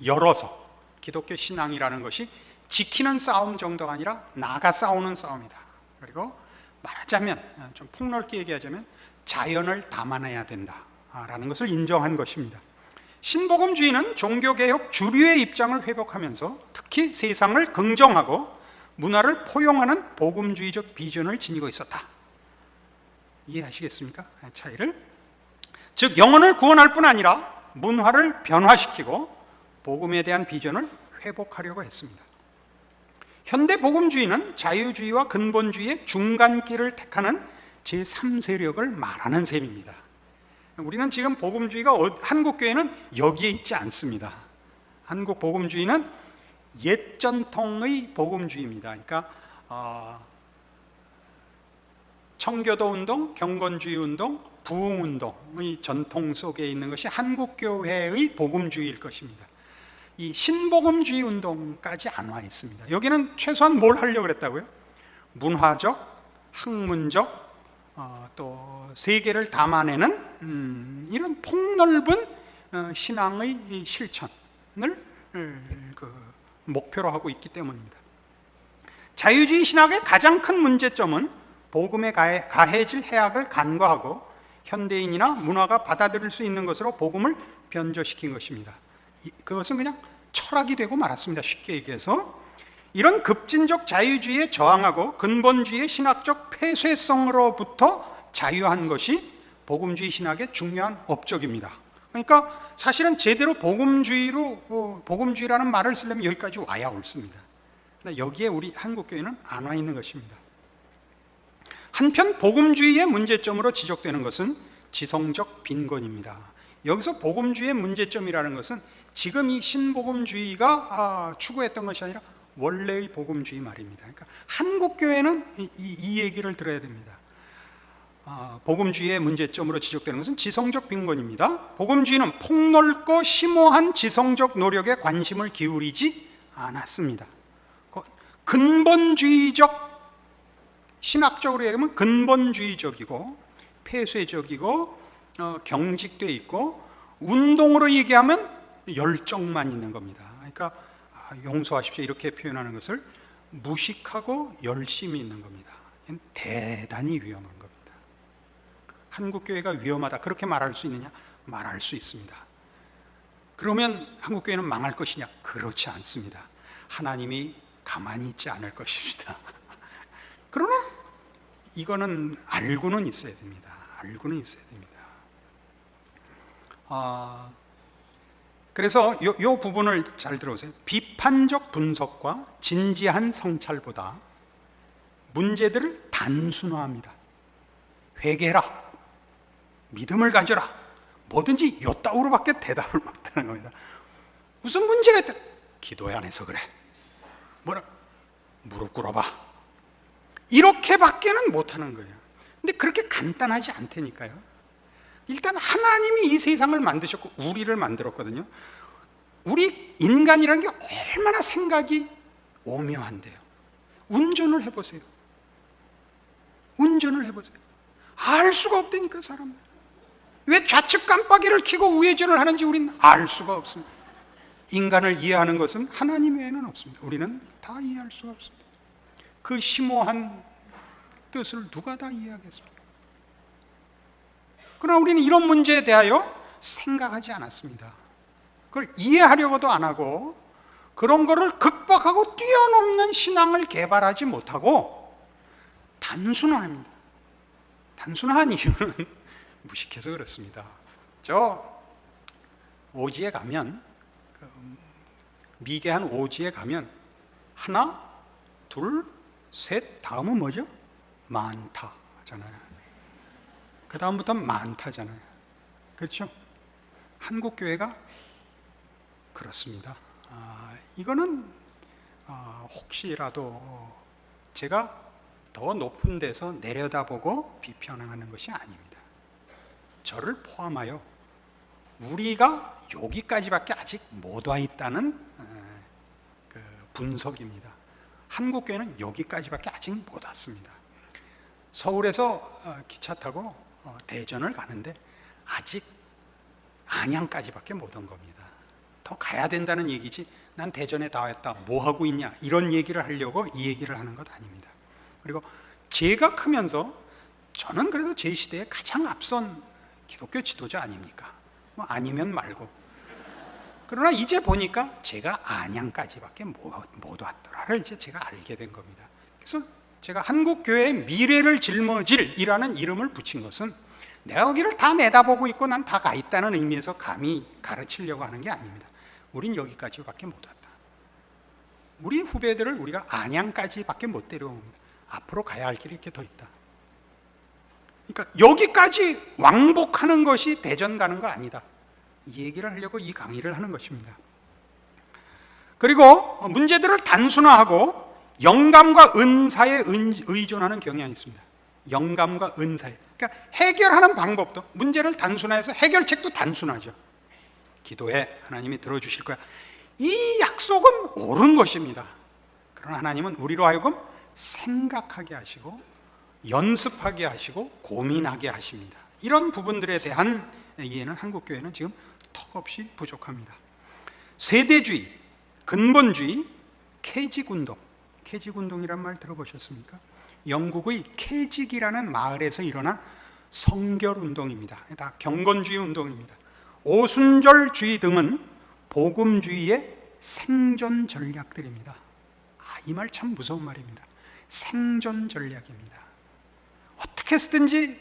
열어서 기독교 신앙이라는 것이 지키는 싸움 정도가 아니라 나가 싸우는 싸움이다. 그리고 말하자면 좀 폭넓게 얘기하자면 자연을 담아내야 된다라는 것을 인정한 것입니다. 신복음주의는 종교개혁 주류의 입장을 회복하면서 특히 세상을 긍정하고 문화를 포용하는 복음주의적 비전을 지니고 있었다. 이해하시겠습니까? 차이를. 즉 영혼을 구원할 뿐 아니라 문화를 변화시키고 복음에 대한 비전을 회복하려고 했습니다. 현대 복음주의는 자유주의와 근본주의의 중간길을 택하는 제3세력을 말하는 셈입니다. 우리는 지금 복음주의가 한국교회는 여기에 있지 않습니다. 한국 복음주의는 옛 전통의 복음주의입니다. 그러니까 청교도 운동, 경건주의 운동, 부흥운동의 전통 속에 있는 것이 한국교회의 복음주의일 것입니다. 이 신복음주의 운동까지 안 와 있습니다. 여기는 최소한 뭘 하려고 그랬다고요? 문화적, 학문적, 또 세계를 담아내는 이런 폭넓은 신앙의 실천을 목표로 하고 있기 때문입니다. 자유주의 신학의 가장 큰 문제점은 복음에 가해질 해악을 간과하고 현대인이나 문화가 받아들일 수 있는 것으로 복음을 변조시킨 것입니다. 그것은 그냥 철학이 되고 말았습니다. 쉽게 얘기해서 이런 급진적 자유주의에 저항하고 근본주의의 신학적 폐쇄성으로부터 자유한 것이 복음주의 신학의 중요한 업적입니다. 그러니까 사실은 제대로 복음주의라는 말을 쓰려면 여기까지 와야 옳습니다. 여기에 우리 한국교회는 안 와 있는 것입니다. 한편 복음주의의 문제점으로 지적되는 것은 지성적 빈곤입니다. 여기서 복음주의의 문제점이라는 것은 지금 이 신복음주의가 추구했던 것이 아니라 원래의 복음주의 말입니다. 그러니까 한국교회는 이 얘기를 들어야 됩니다. 복음주의의 문제점으로 지적되는 것은 지성적 빈곤입니다. 복음주의는 폭넓고 심오한 지성적 노력에 관심을 기울이지 않았습니다. 근본주의적, 신학적으로 얘기하면 근본주의적이고 폐쇄적이고 경직되어 있고 운동으로 얘기하면 열정만 있는 겁니다. 그러니까 용서하십시오 이렇게 표현하는 것을 무식하고 열심히 있는 겁니다. 이건 대단히 위험한 겁니다. 한국교회가 위험하다 그렇게 말할 수 있느냐? 말할 수 있습니다. 그러면 한국교회는 망할 것이냐? 그렇지 않습니다. 하나님이 가만히 있지 않을 것입니다. 그러나 이거는 알고는 있어야 됩니다. 알고는 있어야 됩니다. 그래서 요 부분을 잘 들어보세요. 비판적 분석과 진지한 성찰보다 문제들을 단순화합니다. 회개해라, 믿음을 가져라, 뭐든지 요따구로밖에 대답을 못하는 겁니다. 무슨 문제가 있다, 기도회 안 해서 그래, 뭐라 무릎 꿇어봐, 이렇게밖에는 못하는 거예요. 근데 그렇게 간단하지 않다니까요. 일단 하나님이 이 세상을 만드셨고 우리를 만들었거든요. 우리 인간이라는 게 얼마나 생각이 오묘한데요. 운전을 해보세요. 운전을 해보세요. 알 수가 없다니까 사람들. 왜 좌측 깜빡이를 켜고 우회전을 하는지 우리는 알 수가 없습니다. 인간을 이해하는 것은 하나님 외에는 없습니다. 우리는 다 이해할 수가 없습니다. 그 심오한 뜻을 누가 다 이해하겠습니까? 그러나 우리는 이런 문제에 대하여 생각하지 않았습니다. 그걸 이해하려고도 안 하고 그런 거를 극복하고 뛰어넘는 신앙을 개발하지 못하고 단순화합니다. 단순화한 이유는 무식해서 그렇습니다. 저 오지에 가면, 미개한 오지에 가면 하나, 둘, 셋, 다음은 뭐죠? 많다 하잖아요. 그 다음부터는 많다잖아요. 그렇죠? 한국교회가 그렇습니다. 이거는 혹시라도 제가 더 높은 데서 내려다보고 비판하는 것이 아닙니다. 저를 포함하여 우리가 여기까지밖에 아직 못 와 있다는 그 분석입니다. 한국교회는 여기까지밖에 아직 못 왔습니다. 서울에서 기차 타고 대전을 가는데 아직 안양까지밖에 못 온 겁니다. 더 가야 된다는 얘기지 난 대전에 다 왔다 뭐 하고 있냐 이런 얘기를 하려고 이 얘기를 하는 것 아닙니다. 그리고 제가 크면서 저는 그래도 제 시대에 가장 앞선 기독교 지도자 아닙니까? 뭐 아니면 말고. 그러나 이제 보니까 제가 안양까지밖에 못 왔더라를 이제 제가 알게 된 겁니다. 그래서 제가 한국교회의 미래를 짊어질이라는 이름을 붙인 것은 내가 거기를 다 내다보고 있고 난 다 가 있다는 의미에서 감히 가르치려고 하는 게 아닙니다. 우린 여기까지밖에 못 왔다. 우리 후배들을 우리가 안양까지밖에 못 데려옵니다. 앞으로 가야 할 길이 이렇게 더 있다. 그러니까 여기까지 왕복하는 것이 대전 가는 거 아니다. 이 얘기를 하려고 이 강의를 하는 것입니다. 그리고 문제들을 단순화하고 영감과 은사에 의존하는 경향이 있습니다. 영감과 은사에. 그러니까 해결하는 방법도 문제를 단순화해서 해결책도 단순하죠. 기도해, 하나님이 들어주실 거야. 이 약속은 옳은 것입니다. 그러나 하나님은 우리로 하여금 생각하게 하시고 연습하게 하시고 고민하게 하십니다. 이런 부분들에 대한 이해는 한국교회는 지금 턱없이 부족합니다. 세대주의, 근본주의, 캐직운동. 캐직운동이란 말 들어보셨습니까? 영국의 캐직이라는 마을에서 일어난 성결운동입니다. 다 경건주의 운동입니다. 오순절주의 등은 복음주의의 생존 전략들입니다. 이 말 참 무서운 말입니다. 생존 전략입니다. 어떻게 해서든지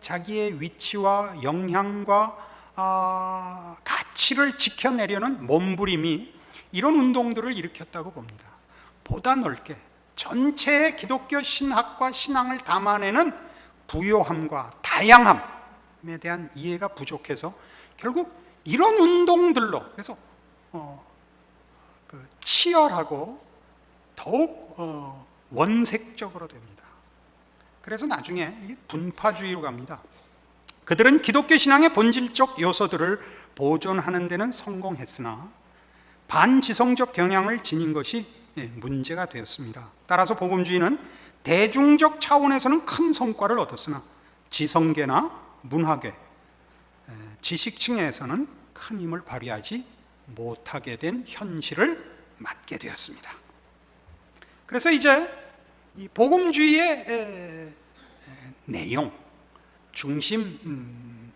자기의 위치와 영향과 가치를 지켜내려는 몸부림이 이런 운동들을 일으켰다고 봅니다. 보다 넓게 전체의 기독교 신학과 신앙을 담아내는 부요함과 다양함에 대한 이해가 부족해서 결국 이런 운동들로 그래서 치열하고 더욱 원색적으로 됩니다. 그래서 나중에 분파주의로 갑니다. 그들은 기독교 신앙의 본질적 요소들을 보존하는 데는 성공했으나 반지성적 경향을 지닌 것이 문제가 되었습니다. 따라서 복음주의는 대중적 차원에서는 큰 성과를 얻었으나 지성계나 문화계, 지식층에서는 큰 힘을 발휘하지 못하게 된 현실을 맞게 되었습니다. 그래서 이제 이 복음주의의 내용, 중심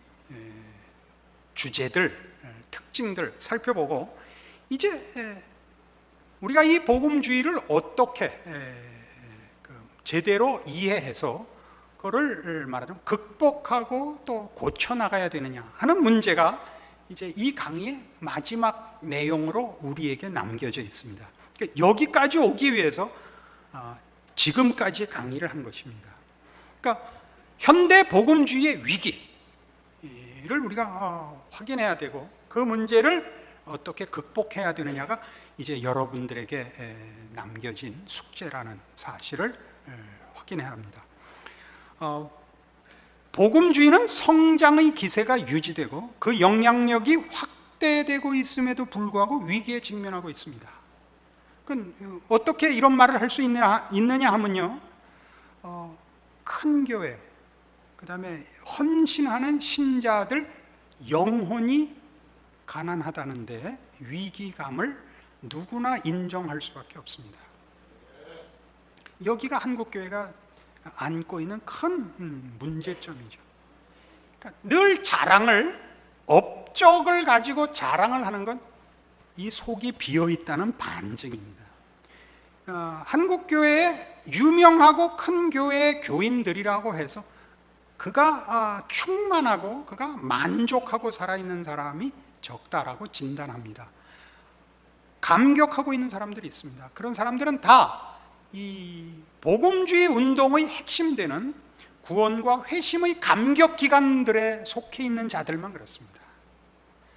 주제들, 특징들 살펴보고 이제 우리가 이 복음주의를 어떻게 제대로 이해해서 그거를 말하자면 극복하고 또 고쳐나가야 되느냐 하는 문제가 이제 이 강의의 마지막 내용으로 우리에게 남겨져 있습니다. 그러니까 여기까지 오기 위해서 지금까지 강의를 한 것입니다. 그러니까 현대 복음주의의 위기를 우리가 확인해야 되고 그 문제를 어떻게 극복해야 되느냐가 이제 여러분들에게 남겨진 숙제라는 사실을 확인해야 합니다. 복음주의는 성장의 기세가 유지되고 그 영향력이 확대되고 있음에도 불구하고 위기에 직면하고 있습니다. 어떻게 이런 말을 할 수 있느냐 하면요, 큰 교회, 그 다음에 헌신하는 신자들 영혼이 가난하다는데 위기감을 누구나 인정할 수밖에 없습니다. 여기가 한국교회가 안고 있는 큰 문제점이죠. 그러니까 늘 자랑을, 업적을 가지고 자랑을 하는 건 이 속이 비어있다는 반증입니다. 한국교회의 유명하고 큰 교회의 교인들이라고 해서 그가 충만하고 그가 만족하고 살아있는 사람이 적다라고 진단합니다. 감격하고 있는 사람들이 있습니다. 그런 사람들은 다 이 복음주의 운동의 핵심되는 구원과 회심의 감격 기관들에 속해 있는 자들만 그렇습니다.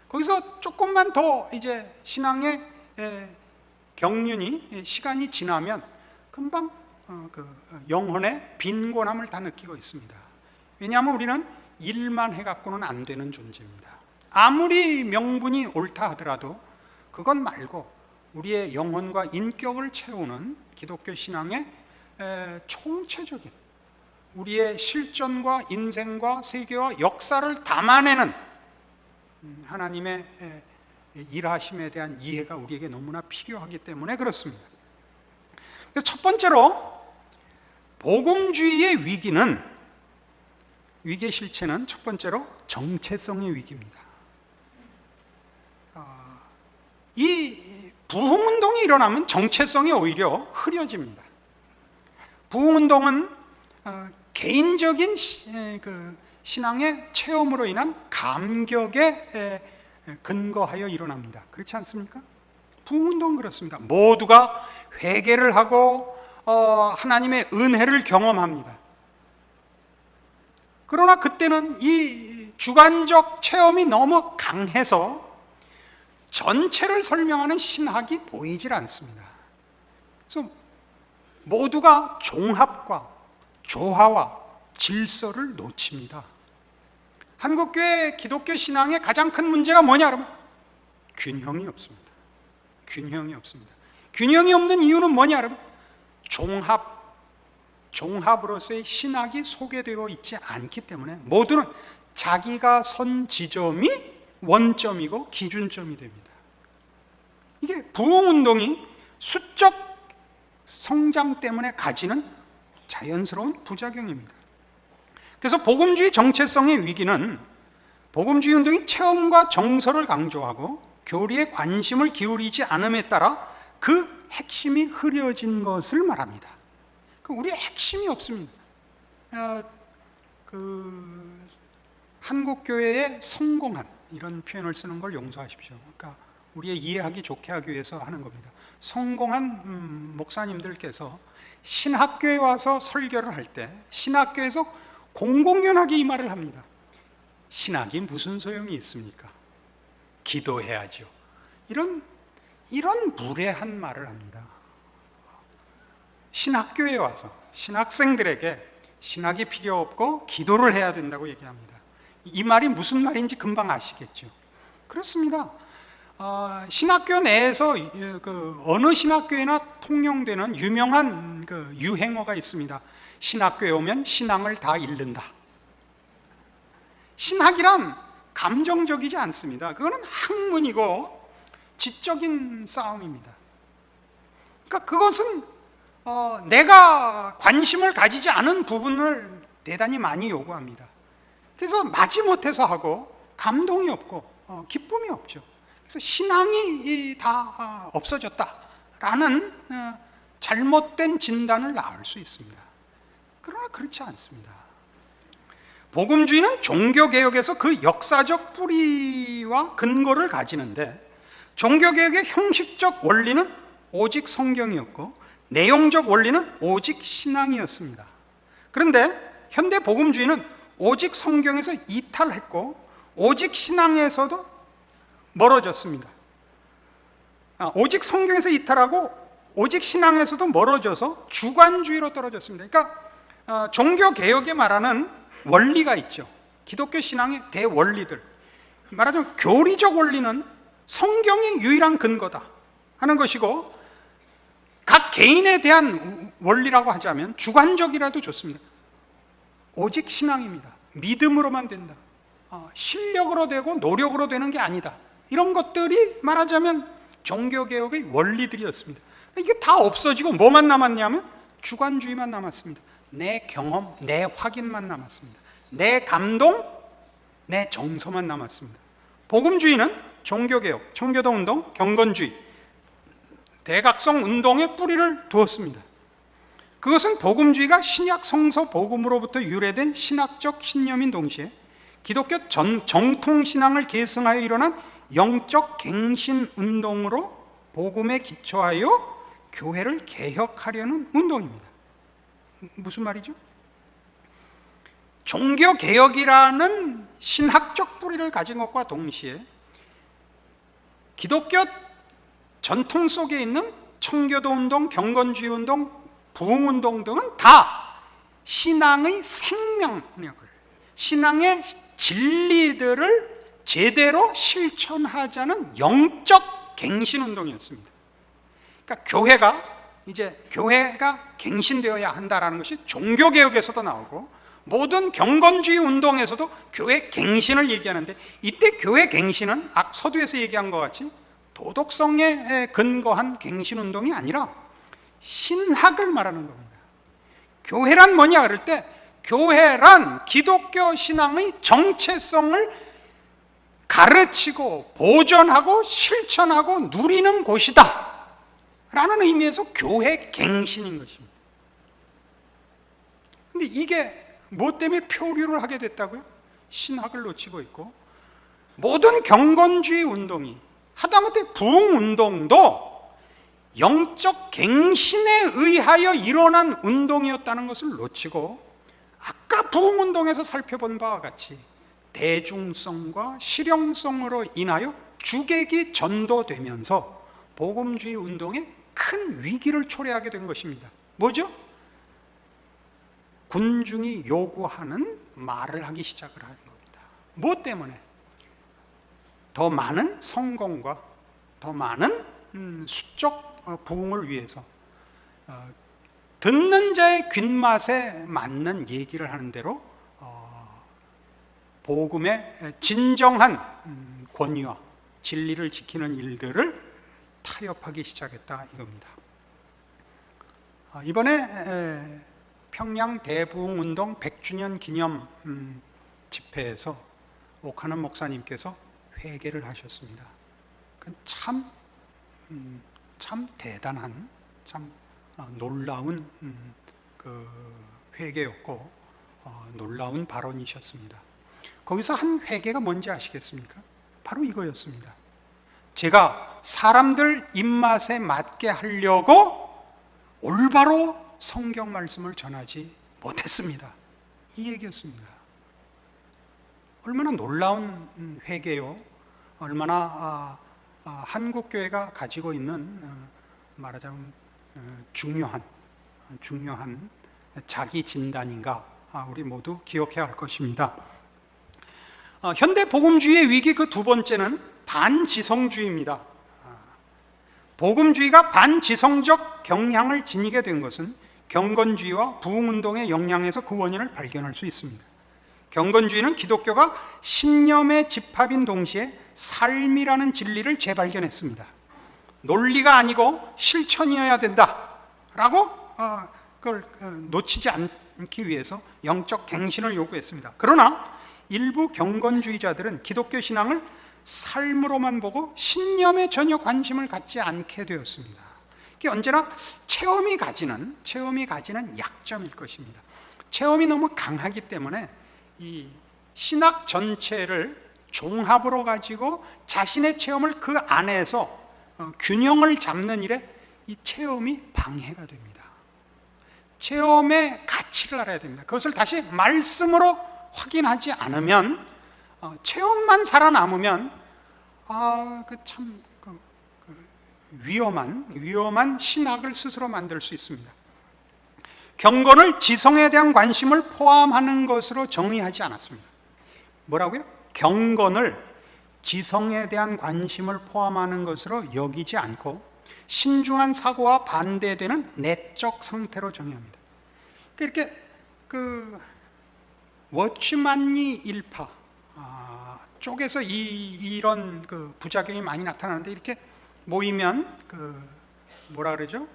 거기서 조금만 더 이제 신앙의 경륜이 시간이 지나면 금방 그 영혼의 빈곤함을 다 느끼고 있습니다. 왜냐하면 우리는 일만 해갖고는 안 되는 존재입니다. 아무리 명분이 옳다 하더라도 그것 말고 우리의 영혼과 인격을 채우는 기독교 신앙의 총체적인 우리의 실존과 인생과 세계와 역사를 담아내는 하나님의 일하심에 대한 이해가 우리에게 너무나 필요하기 때문에 그렇습니다. 그래서 첫 번째로 복음주의의 위기의 실체는 첫 번째로 정체성의 위기입니다. 이 부흥운동이 일어나면 정체성이 오히려 흐려집니다. 부흥운동은 개인적인 신앙의 체험으로 인한 감격에 근거하여 일어납니다. 그렇지 않습니까? 부흥운동은 그렇습니다. 모두가 회개를 하고 하나님의 은혜를 경험합니다. 그러나 그때는 이 주관적 체험이 너무 강해서 전체를 설명하는 신학이 보이질 않습니다. 그래서 모두가 종합과 조화와 질서를 놓칩니다. 한국교회 기독교 신앙의 가장 큰 문제가 뭐냐 그러면 균형이 없습니다. 균형이 없습니다. 균형이 없는 이유는 뭐냐 그러면 종합으로서의 신학이 소개되고 있지 않기 때문에 모두는 자기가 선 지점이 원점이고 기준점이 됩니다. 이게 부흥운동이 수적 성장 때문에 가지는 자연스러운 부작용입니다. 그래서 복음주의 정체성의 위기는 복음주의 운동이 체험과 정서를 강조하고 교리에 관심을 기울이지 않음에 따라 그 핵심이 흐려진 것을 말합니다. 우리의 핵심이 없습니다. 한국교회의 성공한 이런 표현을 쓰는 걸 용서하십시오. 그러니까 우리의 이해하기 좋게 하기 위해서 하는 겁니다. 성공한 목사님들께서 신학교에 와서 설교를 할 때 신학교에서 공공연하게 이 말을 합니다. 신학이 무슨 소용이 있습니까? 기도해야죠. 이런 무례한 말을 합니다. 신학교에 와서 신학생들에게 신학이 필요 없고 기도를 해야 된다고 얘기합니다. 이 말이 무슨 말인지 금방 아시겠죠? 그렇습니다. 신학교 내에서 어느 신학교에나 통용되는 유명한 유행어가 있습니다. 신학교에 오면 신앙을 다 잃는다. 신학이란 감정적이지 않습니다. 그거는 학문이고 지적인 싸움입니다. 그러니까 그것은 내가 관심을 가지지 않은 부분을 대단히 많이 요구합니다. 그래서 마지못해서 하고 감동이 없고 기쁨이 없죠. 그래서 신앙이 다 없어졌다라는 잘못된 진단을 낳을 수 있습니다. 그러나 그렇지 않습니다. 복음주의는 종교개혁에서 그 역사적 뿌리와 근거를 가지는데, 종교개혁의 형식적 원리는 오직 성경이었고 내용적 원리는 오직 신앙이었습니다. 그런데 현대 복음주의는 오직 성경에서 이탈했고 오직 신앙에서도 멀어졌습니다. 오직 성경에서 이탈하고 오직 신앙에서도 멀어져서 주관주의로 떨어졌습니다. 그러니까 종교개혁에 말하는 원리가 있죠. 기독교 신앙의 대원리들, 말하자면 교리적 원리는 성경이 유일한 근거다 하는 것이고, 각 개인에 대한 원리라고 하자면 주관적이라도 좋습니다. 오직 신앙입니다. 믿음으로만 된다. 실력으로 되고 노력으로 되는 게 아니다. 이런 것들이 말하자면 종교개혁의 원리들이었습니다. 이게 다 없어지고 뭐만 남았냐면 주관주의만 남았습니다. 내 경험, 내 확인만 남았습니다. 내 감동, 내 정서만 남았습니다. 복음주의는 종교개혁, 청교도운동, 경건주의, 대각성 운동의 뿌리를 두었습니다. 그것은 복음주의가 신약 성서 복음으로부터 유래된 신학적 신념인 동시에 기독교 정통신앙을 계승하여 일어난 영적 갱신 운동으로 복음에 기초하여 교회를 개혁하려는 운동입니다. 무슨 말이죠? 종교개혁이라는 신학적 뿌리를 가진 것과 동시에 기독교 전통 속에 있는 청교도 운동, 경건주의 운동, 부흥운동 등은 다 신앙의 생명력을, 신앙의 진리들을 제대로 실천하자는 영적 갱신운동이었습니다. 그러니까 교회가 갱신되어야 한다는 것이 종교개혁에서도 나오고 모든 경건주의 운동에서도 교회 갱신을 얘기하는데, 이때 교회 갱신은 서두에서 얘기한 것 같이 도덕성에 근거한 갱신운동이 아니라 신학을 말하는 겁니다. 교회란 뭐냐 그럴 때, 교회란 기독교 신앙의 정체성을 가르치고 보존하고 실천하고 누리는 곳이다 라는 의미에서 교회 갱신인 것입니다. 근데 이게 뭐 때문에 표류를 하게 됐다고요? 신학을 놓치고 있고, 모든 경건주의 운동이, 하다못해 부흥운동도 영적 갱신에 의하여 일어난 운동이었다는 것을 놓치고, 아까 부흥운동에서 살펴본 바와 같이 대중성과 실용성으로 인하여 주객이 전도되면서 복음주의 운동에 큰 위기를 초래하게 된 것입니다. 뭐죠? 군중이 요구하는 말을 하기 시작을 하는 겁니다. 무엇 때문에? 더 많은 성공과 더 많은 수적 부흥을 위해서 듣는 자의 귓맛에 맞는 얘기를 하는 대로 복음의 진정한 권위와 진리를 지키는 일들을 타협하기 시작했다 이겁니다. 이번에 평양 대부흥운동 100주년 기념 집회에서 오카는 목사님께서 회개를 하셨습니다. 참 대단한, 참 놀라운 그 회개였고 놀라운 발언이셨습니다. 거기서 한 회개가 뭔지 아시겠습니까? 바로 이거였습니다. 제가 사람들 입맛에 맞게 하려고 올바로 성경 말씀을 전하지 못했습니다. 이 얘기였습니다. 얼마나 놀라운 회개요, 얼마나 한국교회가 가지고 있는 말하자면 중요한 자기 진단인가, 우리 모두 기억해야 할 것입니다. 현대 복음주의의 위기 그 두 번째는 반지성주의입니다. 복음주의가 반지성적 경향을 지니게 된 것은 경건주의와 부흥운동의 영향에서 그 원인을 발견할 수 있습니다. 경건주의는 기독교가 신념의 집합인 동시에 삶이라는 진리를 재발견했습니다. 논리가 아니고 실천이어야 된다라고 그걸 놓치지 않기 위해서 영적 갱신을 요구했습니다. 그러나 일부 경건주의자들은 기독교 신앙을 삶으로만 보고 신념에 전혀 관심을 갖지 않게 되었습니다. 이게 언제나 체험이 가지는 약점일 것입니다. 체험이 너무 강하기 때문에 이 신학 전체를 종합으로 가지고 자신의 체험을 그 안에서 균형을 잡는 일에 이 체험이 방해가 됩니다. 체험의 가치를 알아야 됩니다. 그것을 다시 말씀으로 확인하지 않으면 체험만 살아남으면 위험한 신학을 스스로 만들 수 있습니다. 경건을 지성에 대한 관심을 포함하는 것으로 정의하지 않았습니다. 뭐라고요? 경건을 지성에 대한 관심을 포함하는 것으로 여기지 않고 신중한 사고와 반대되는 내적 상태로 정의합니다. 이렇게 워치만니 일파 쪽에서 이런 부작용이 많이 나타나는데, 이렇게 모이면 뭐라 그러죠?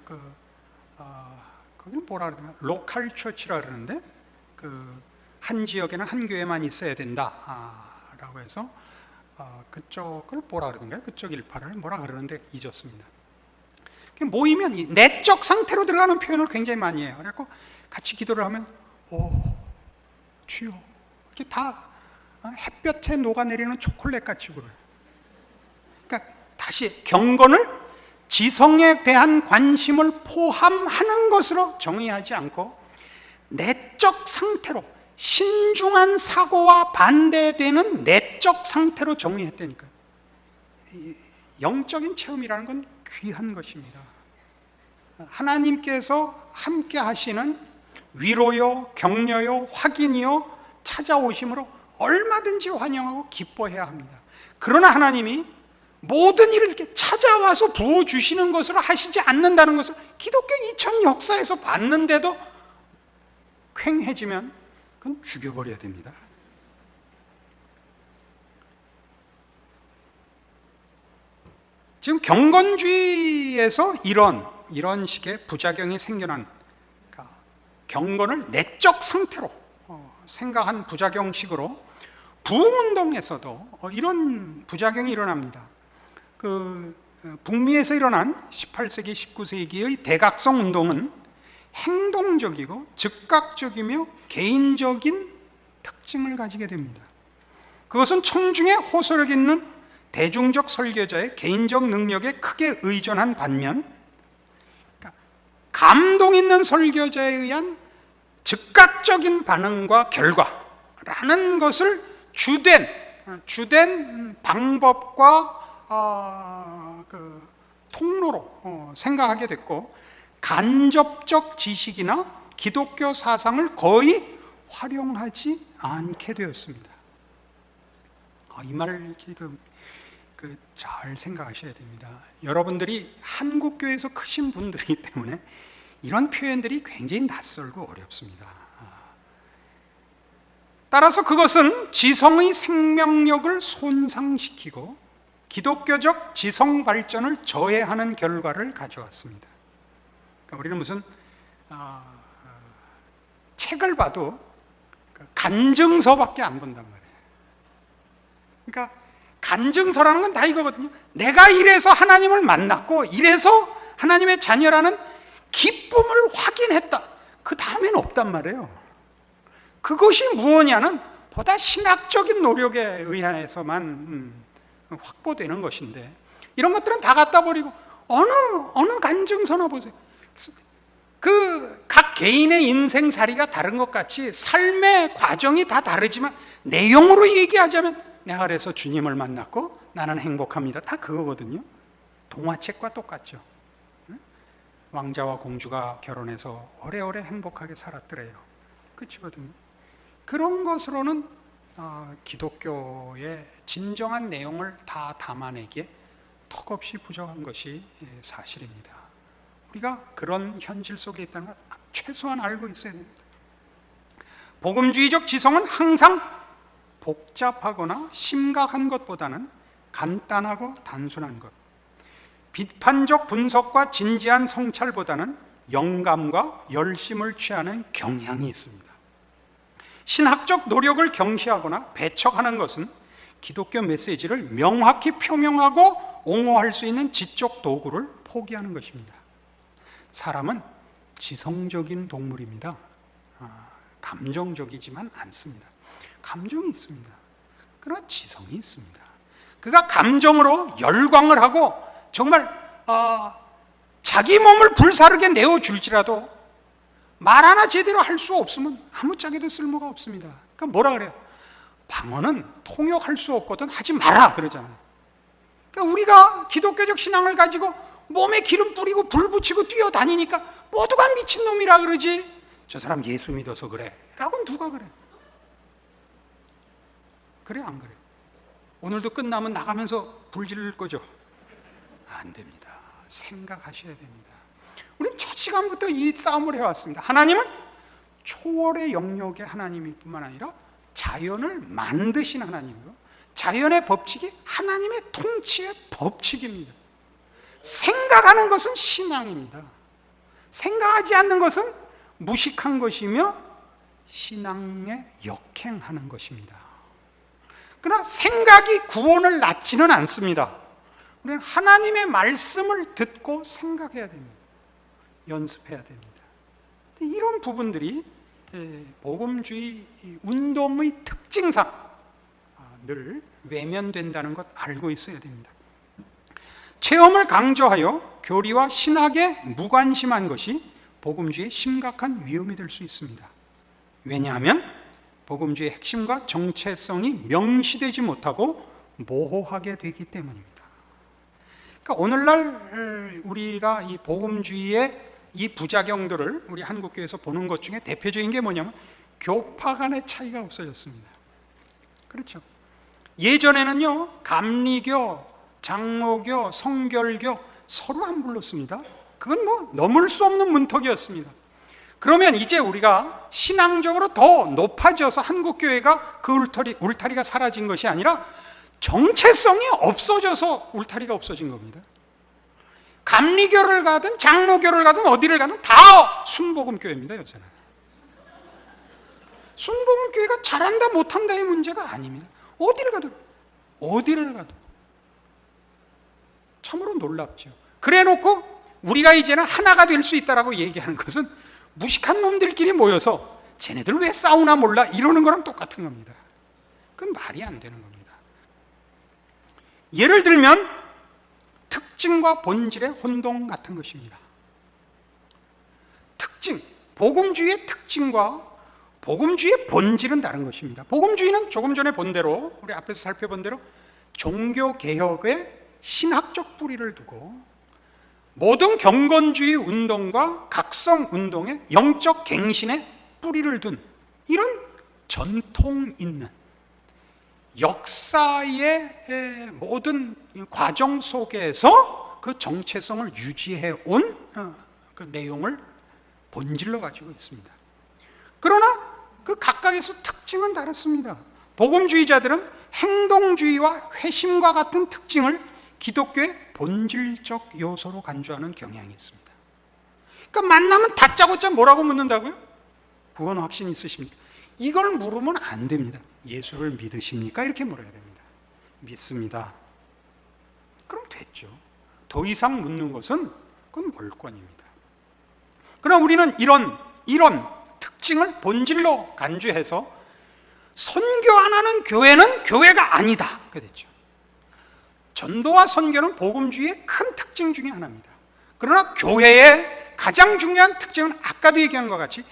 거기는 뭐라 그러나 로컬 처치라 그러는데 한 지역에는 한 교회만 있어야 된다라고 해서 그쪽을 뭐라 그러던가요? 그쪽 일파를 뭐라 그러는데 잊었습니다. 모이면 이 내적 상태로 들어가는 표현을 굉장히 많이 해요. 그래서 같이 기도를 하면 주여, 이렇게 다 햇볕에 녹아내리는 초콜릿 같이 굴어요. 그러니까 다시 경건을 지성에 대한 관심을 포함하는 것으로 정의하지 않고 내적 상태로, 신중한 사고와 반대되는 내적 상태로 정의했다니까요. 영적인 체험이라는 건 귀한 것입니다. 하나님께서 함께 하시는 위로요, 격려요, 확인이요 찾아오심으로 얼마든지 환영하고 기뻐해야 합니다. 그러나 하나님이 모든 일을 이렇게 찾아와서 부어주시는 것으로 하시지 않는다는 것을 기독교 2000 역사에서 봤는데도 퀭해지면 그건 죽여버려야 됩니다. 지금 경건주의에서 이런 식의 부작용이 생겨난, 그러니까 경건을 내적 상태로 생각한 부작용식으로 부흥운동에서도 이런 부작용이 일어납니다. 북미에서 일어난 18세기, 19세기의 대각성 운동은 행동적이고 즉각적이며 개인적인 특징을 가지게 됩니다. 그것은 청중의 호소력 있는 대중적 설교자의 개인적 능력에 크게 의존한 반면, 감동 있는 설교자에 의한 즉각적인 반응과 결과라는 것을 주된 방법과 통로로 생각하게 됐고, 간접적 지식이나 기독교 사상을 거의 활용하지 않게 되었습니다. 이 말을 잘 생각하셔야 됩니다. 여러분들이 한국교회에서 크신 분들이기 때문에 이런 표현들이 굉장히 낯설고 어렵습니다. 따라서 그것은 지성의 생명력을 손상시키고 기독교적 지성 발전을 저해하는 결과를 가져왔습니다. 우리는 무슨 책을 봐도 간증서밖에 안 본단 말이에요. 그러니까 간증서라는 건 다 이거거든요. 내가 이래서 하나님을 만났고 이래서 하나님의 자녀라는 기쁨을 확인했다. 그 다음에는 없단 말이에요. 그것이 무엇이냐는 보다 신학적인 노력에 의해서만 확보되는 것인데, 이런 것들은 다 갖다 버리고 어느 간증서나 보세요. 각 개인의 인생살이가 다른 것 같이 삶의 과정이 다 다르지만 내용으로 얘기하자면 내가 그래서 주님을 만났고 나는 행복합니다. 다 그거거든요. 동화책과 똑같죠. 왕자와 공주가 결혼해서 오래오래 행복하게 살았더래요. 끝이거든요. 그런 것으로는 기독교의 진정한 내용을 다 담아내기에 턱없이 부족한 것이 사실입니다. 우리가 그런 현실 속에 있다는 걸 최소한 알고 있어야 됩니다. 복음주의적 지성은 항상 복잡하거나 심각한 것보다는 간단하고 단순한 것, 비판적 분석과 진지한 성찰보다는 영감과 열심을 취하는 경향이 있습니다. 신학적 노력을 경시하거나 배척하는 것은 기독교 메시지를 명확히 표명하고 옹호할 수 있는 지적 도구를 포기하는 것입니다. 사람은 지성적인 동물입니다. 감정적이지만 않습니다. 감정이 있습니다. 그러나 지성이 있습니다. 그가 감정으로 열광을 하고 정말 자기 몸을 불사르게 내어줄지라도 말 하나 제대로 할 수 없으면 아무짝에도 쓸모가 없습니다. 그러니까 뭐라 그래요? 방언은 통역할 수 없거든 하지 마라 그러잖아요. 그러니까 우리가 기독교적 신앙을 가지고 몸에 기름 뿌리고 불 붙이고 뛰어다니니까 모두가 미친놈이라 그러지, 저 사람 예수 믿어서 그래 라고 누가 그래? 그래 안 그래? 오늘도 끝나면 나가면서 불 지를 거죠? 안 됩니다. 생각하셔야 됩니다. 우리는 첫 시간부터 이 싸움을 해왔습니다. 하나님은 초월의 영역의 하나님일 뿐만 아니라 자연을 만드신 하나님이고, 자연의 법칙이 하나님의 통치의 법칙입니다. 생각하는 것은 신앙입니다. 생각하지 않는 것은 무식한 것이며 신앙에 역행하는 것입니다. 그러나 생각이 구원을 낳지는 않습니다. 우리는 하나님의 말씀을 듣고 생각해야 됩니다. 연습해야 됩니다. 이런 부분들이 복음주의 운동의 특징상 늘 외면된다는 것 알고 있어야 됩니다. 체험을 강조하여 교리와 신학에 무관심한 것이 복음주의의 심각한 위험이 될 수 있습니다. 왜냐하면 복음주의의 핵심과 정체성이 명시되지 못하고 모호하게 되기 때문입니다. 그러니까 오늘날 우리가 이 복음주의의 이 부작용들을 우리 한국교회에서 보는 것 중에 대표적인 게 뭐냐면 교파 간의 차이가 없어졌습니다. 그렇죠? 예전에는요, 감리교, 장로교, 성결교 서로 안 불렀습니다. 그건 뭐 넘을 수 없는 문턱이었습니다. 그러면 이제 우리가 신앙적으로 더 높아져서 한국교회가 그 울타리가 사라진 것이 아니라 정체성이 없어져서 울타리가 없어진 겁니다. 감리교를 가든 장로교를 가든 어디를 가든 다 순복음교회입니다. 요새는 순복음교회가 잘한다 못한다의 문제가 아닙니다. 어디를 가도 참으로 놀랍죠. 그래놓고 우리가 이제는 하나가 될 수 있다라고 얘기하는 것은 무식한 놈들끼리 모여서 쟤네들 왜 싸우나 몰라 이러는 거랑 똑같은 겁니다. 그건 말이 안 되는 겁니다. 예를 들면 특징과 본질의 혼동 같은 것입니다. 특징, 복음주의의 특징과 복음주의의 본질은 다른 것입니다. 복음주의는 조금 전에 본 대로, 우리 앞에서 살펴본 대로 종교개혁의 신학적 뿌리를 두고 모든 경건주의 운동과 각성운동의 영적 갱신에 뿌리를 둔 이런 전통 있는 역사의 모든 과정 속에서 그 정체성을 유지해 온 그 내용을 본질로 가지고 있습니다. 그러나 그 각각에서 특징은 다릅니다. 복음주의자들은 행동주의와 회심과 같은 특징을 기독교의 본질적 요소로 간주하는 경향이 있습니다. 그러니까 만나면 다짜고짜 뭐라고 묻는다고요? 구원 확신 있으십니까? 이걸 물으면 안 됩니다. 예수를 믿으십니까? 이렇게 물어야 됩니다. 믿습니다. 그럼 됐죠. 더 이상 묻는 것은 그건 몰권입니다. 그러나 우리는 이런 특징을 본질로 간주해서 선교 안 하는 교회는 교회가 아니다. 그렇게 됐죠. 전도와 선교는 복음주의의 큰 특징 중에 하나입니다. 그러나 교회의 가장 중요한 특징은 아까도 얘기한 것 같이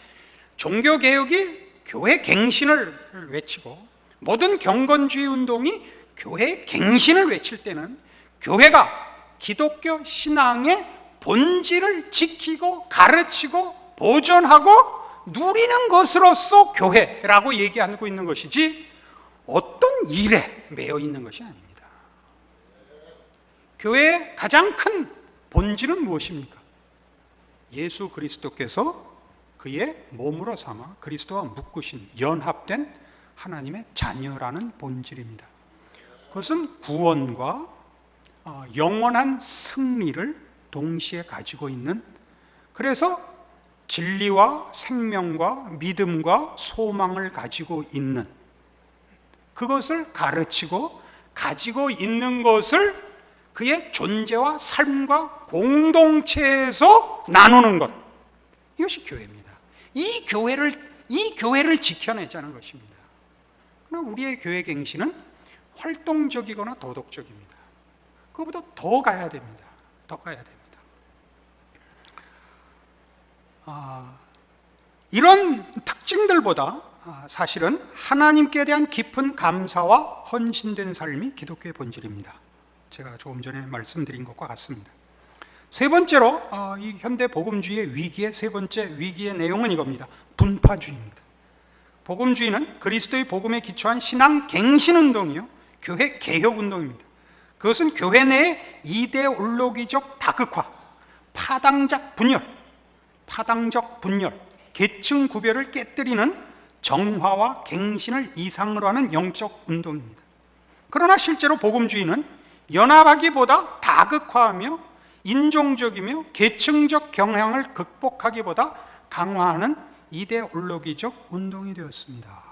종교개혁이 교회 갱신을 외치고 모든 경건주의 운동이 교회 갱신을 외칠 때는 교회가 기독교 신앙의 본질을 지키고 가르치고 보존하고 누리는 것으로서 교회라고 얘기하고 있는 것이지 어떤 일에 매여 있는 것이 아닙니다. 교회의 가장 큰 본질은 무엇입니까? 예수 그리스도께서 그의 몸으로 삼아 그리스도와 묶으신 연합된 하나님의 자녀라는 본질입니다. 그것은 구원과 영원한 승리를 동시에 가지고 있는, 그래서 진리와 생명과 믿음과 소망을 가지고 있는, 그것을 가르치고 가지고 있는 것을 그의 존재와 삶과 공동체에서 나누는 것, 이것이 교회입니다. 이 교회를 지켜내자는 것입니다. 그러나 우리의 교회 갱신은 활동적이거나 도덕적입니다. 그것보다 더 가야 됩니다. 더 가야 됩니다. 이런 특징들보다 사실은 하나님께 대한 깊은 감사와 헌신된 삶이 기독교의 본질입니다. 제가 조금 전에 말씀드린 것과 같습니다. 세 번째로 이 현대 복음주의의 위기의 세 번째 위기의 내용은 이겁니다. 분파주의입니다. 복음주의는 그리스도의 복음에 기초한 신앙 갱신 운동이요, 교회 개혁 운동입니다. 그것은 교회 내의 이데올로기적 다극화, 파당적 분열, 계층 구별을 깨뜨리는 정화와 갱신을 이상으로 하는 영적 운동입니다. 그러나 실제로 복음주의는 연합하기보다 다극화하며 인종적이며 계층적 경향을 극복하기보다 강화하는 이데올로기적 운동이 되었습니다.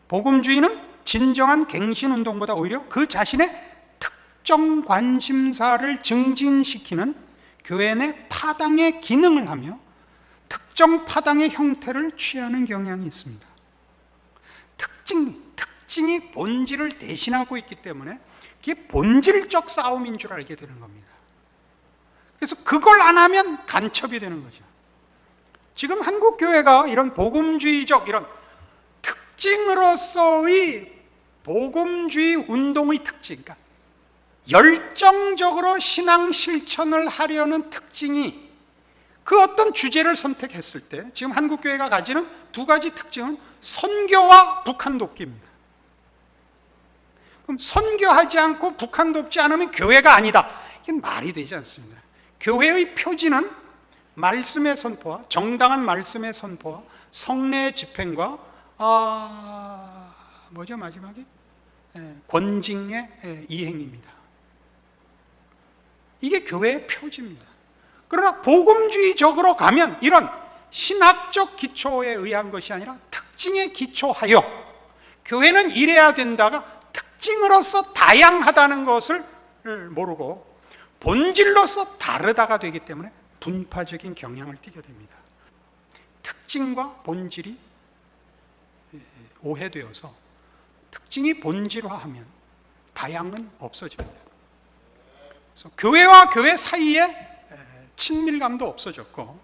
복음주의는 진정한 갱신 운동보다 오히려 그 자신의 특정 관심사를 증진시키는 교회 내 파당의 기능을 하며 특정 파당의 형태를 취하는 경향이 있습니다. 특징이 본질을 대신하고 있기 때문에 그게 본질적 싸움인 줄 알게 되는 겁니다. 그래서 그걸 안 하면 간첩이 되는 거죠. 지금 한국 교회가 이런 복음주의적 이런 특징으로서의 복음주의 운동의 특징, 그러니까 열정적으로 신앙 실천을 하려는 특징이 그 어떤 주제를 선택했을 때 지금 한국 교회가 가지는 두 가지 특징은 선교와 북한 돕기입니다. 그럼 선교하지 않고 북한 돕지 않으면 교회가 아니다. 이게 말이 되지 않습니다. 교회의 표지는 말씀의 선포와 정당한 말씀의 선포와 성례의 집행과 뭐죠 마지막에? 권징의 이행입니다. 이게 교회의 표지입니다. 그러나 복음주의적으로 가면 이런 신학적 기초에 의한 것이 아니라 특징에 기초하여 교회는 이래야 된다가 특징으로서 다양하다는 것을 모르고 본질로서 다르다가 되기 때문에 분파적인 경향을 띠게 됩니다. 특징과 본질이 오해되어서 특징이 본질화하면 다양은 없어집니다. 그래서 교회와 교회 사이에 친밀감도 없어졌고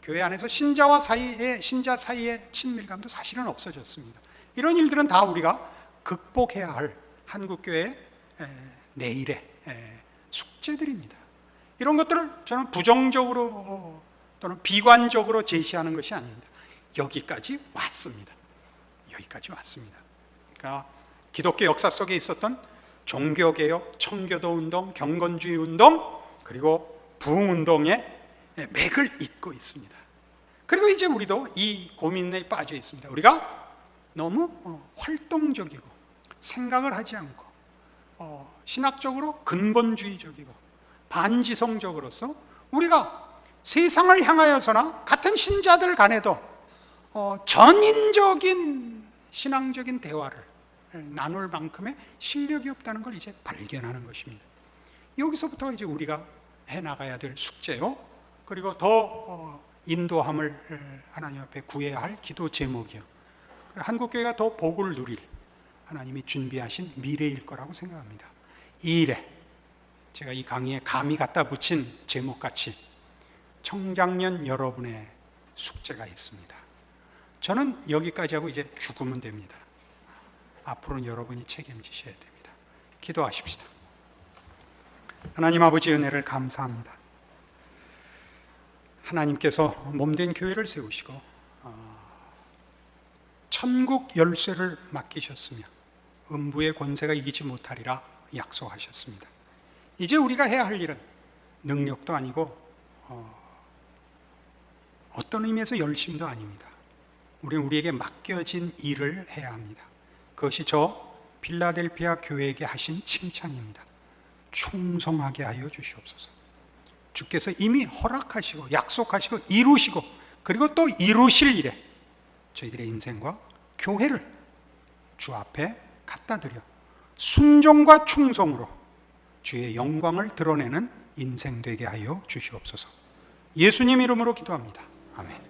교회 안에서 신자 사이의 친밀감도 사실은 없어졌습니다. 이런 일들은 다 우리가 극복해야 할 한국교회의 내일의 숙제들입니다. 이런 것들을 저는 부정적으로 또는 비관적으로 제시하는 것이 아닙니다. 여기까지 왔습니다. 그러니까 기독교 역사 속에 있었던 종교개혁, 청교도 운동, 경건주의 운동, 그리고 부흥운동의 맥을 잇고 있습니다. 그리고 이제 우리도 이 고민에 빠져 있습니다. 우리가 너무 활동적이고 생각을 하지 않고 신학적으로 근본주의적이고 반지성적으로서 우리가 세상을 향하여서나 같은 신자들 간에도 전인적인 신앙적인 대화를 나눌 만큼의 실력이 없다는 걸 이제 발견하는 것입니다. 여기서부터 이제 우리가 해나가야 될 숙제요, 그리고 더 인도함을 하나님 앞에 구해야 할 기도 제목이요, 한국교회가 더 복을 누릴 하나님이 준비하신 미래일 거라고 생각합니다. 이 일에 제가 이 강의에 감히 갖다 붙인 제목같이 청장년 여러분의 숙제가 있습니다. 저는 여기까지 하고 이제 죽으면 됩니다. 앞으로는 여러분이 책임지셔야 됩니다. 기도하십시다. 하나님 아버지 은혜를 감사합니다. 하나님께서 몸된 교회를 세우시고 천국 열쇠를 맡기셨으며 음부의 권세가 이기지 못하리라 약속하셨습니다. 이제 우리가 해야 할 일은 능력도 아니고 어떤 의미에서 열심도 아닙니다. 우리는 우리에게 맡겨진 일을 해야 합니다. 그것이 저 필라델피아 교회에게 하신 칭찬입니다. 충성하게 하여 주시옵소서. 주께서 이미 허락하시고 약속하시고 이루시고 그리고 또 이루실 일에 저희들의 인생과 교회를 주 앞에 갖다 드려 순종과 충성으로 주의 영광을 드러내는 인생 되게 하여 주시옵소서. 예수님 이름으로 기도합니다. 아멘.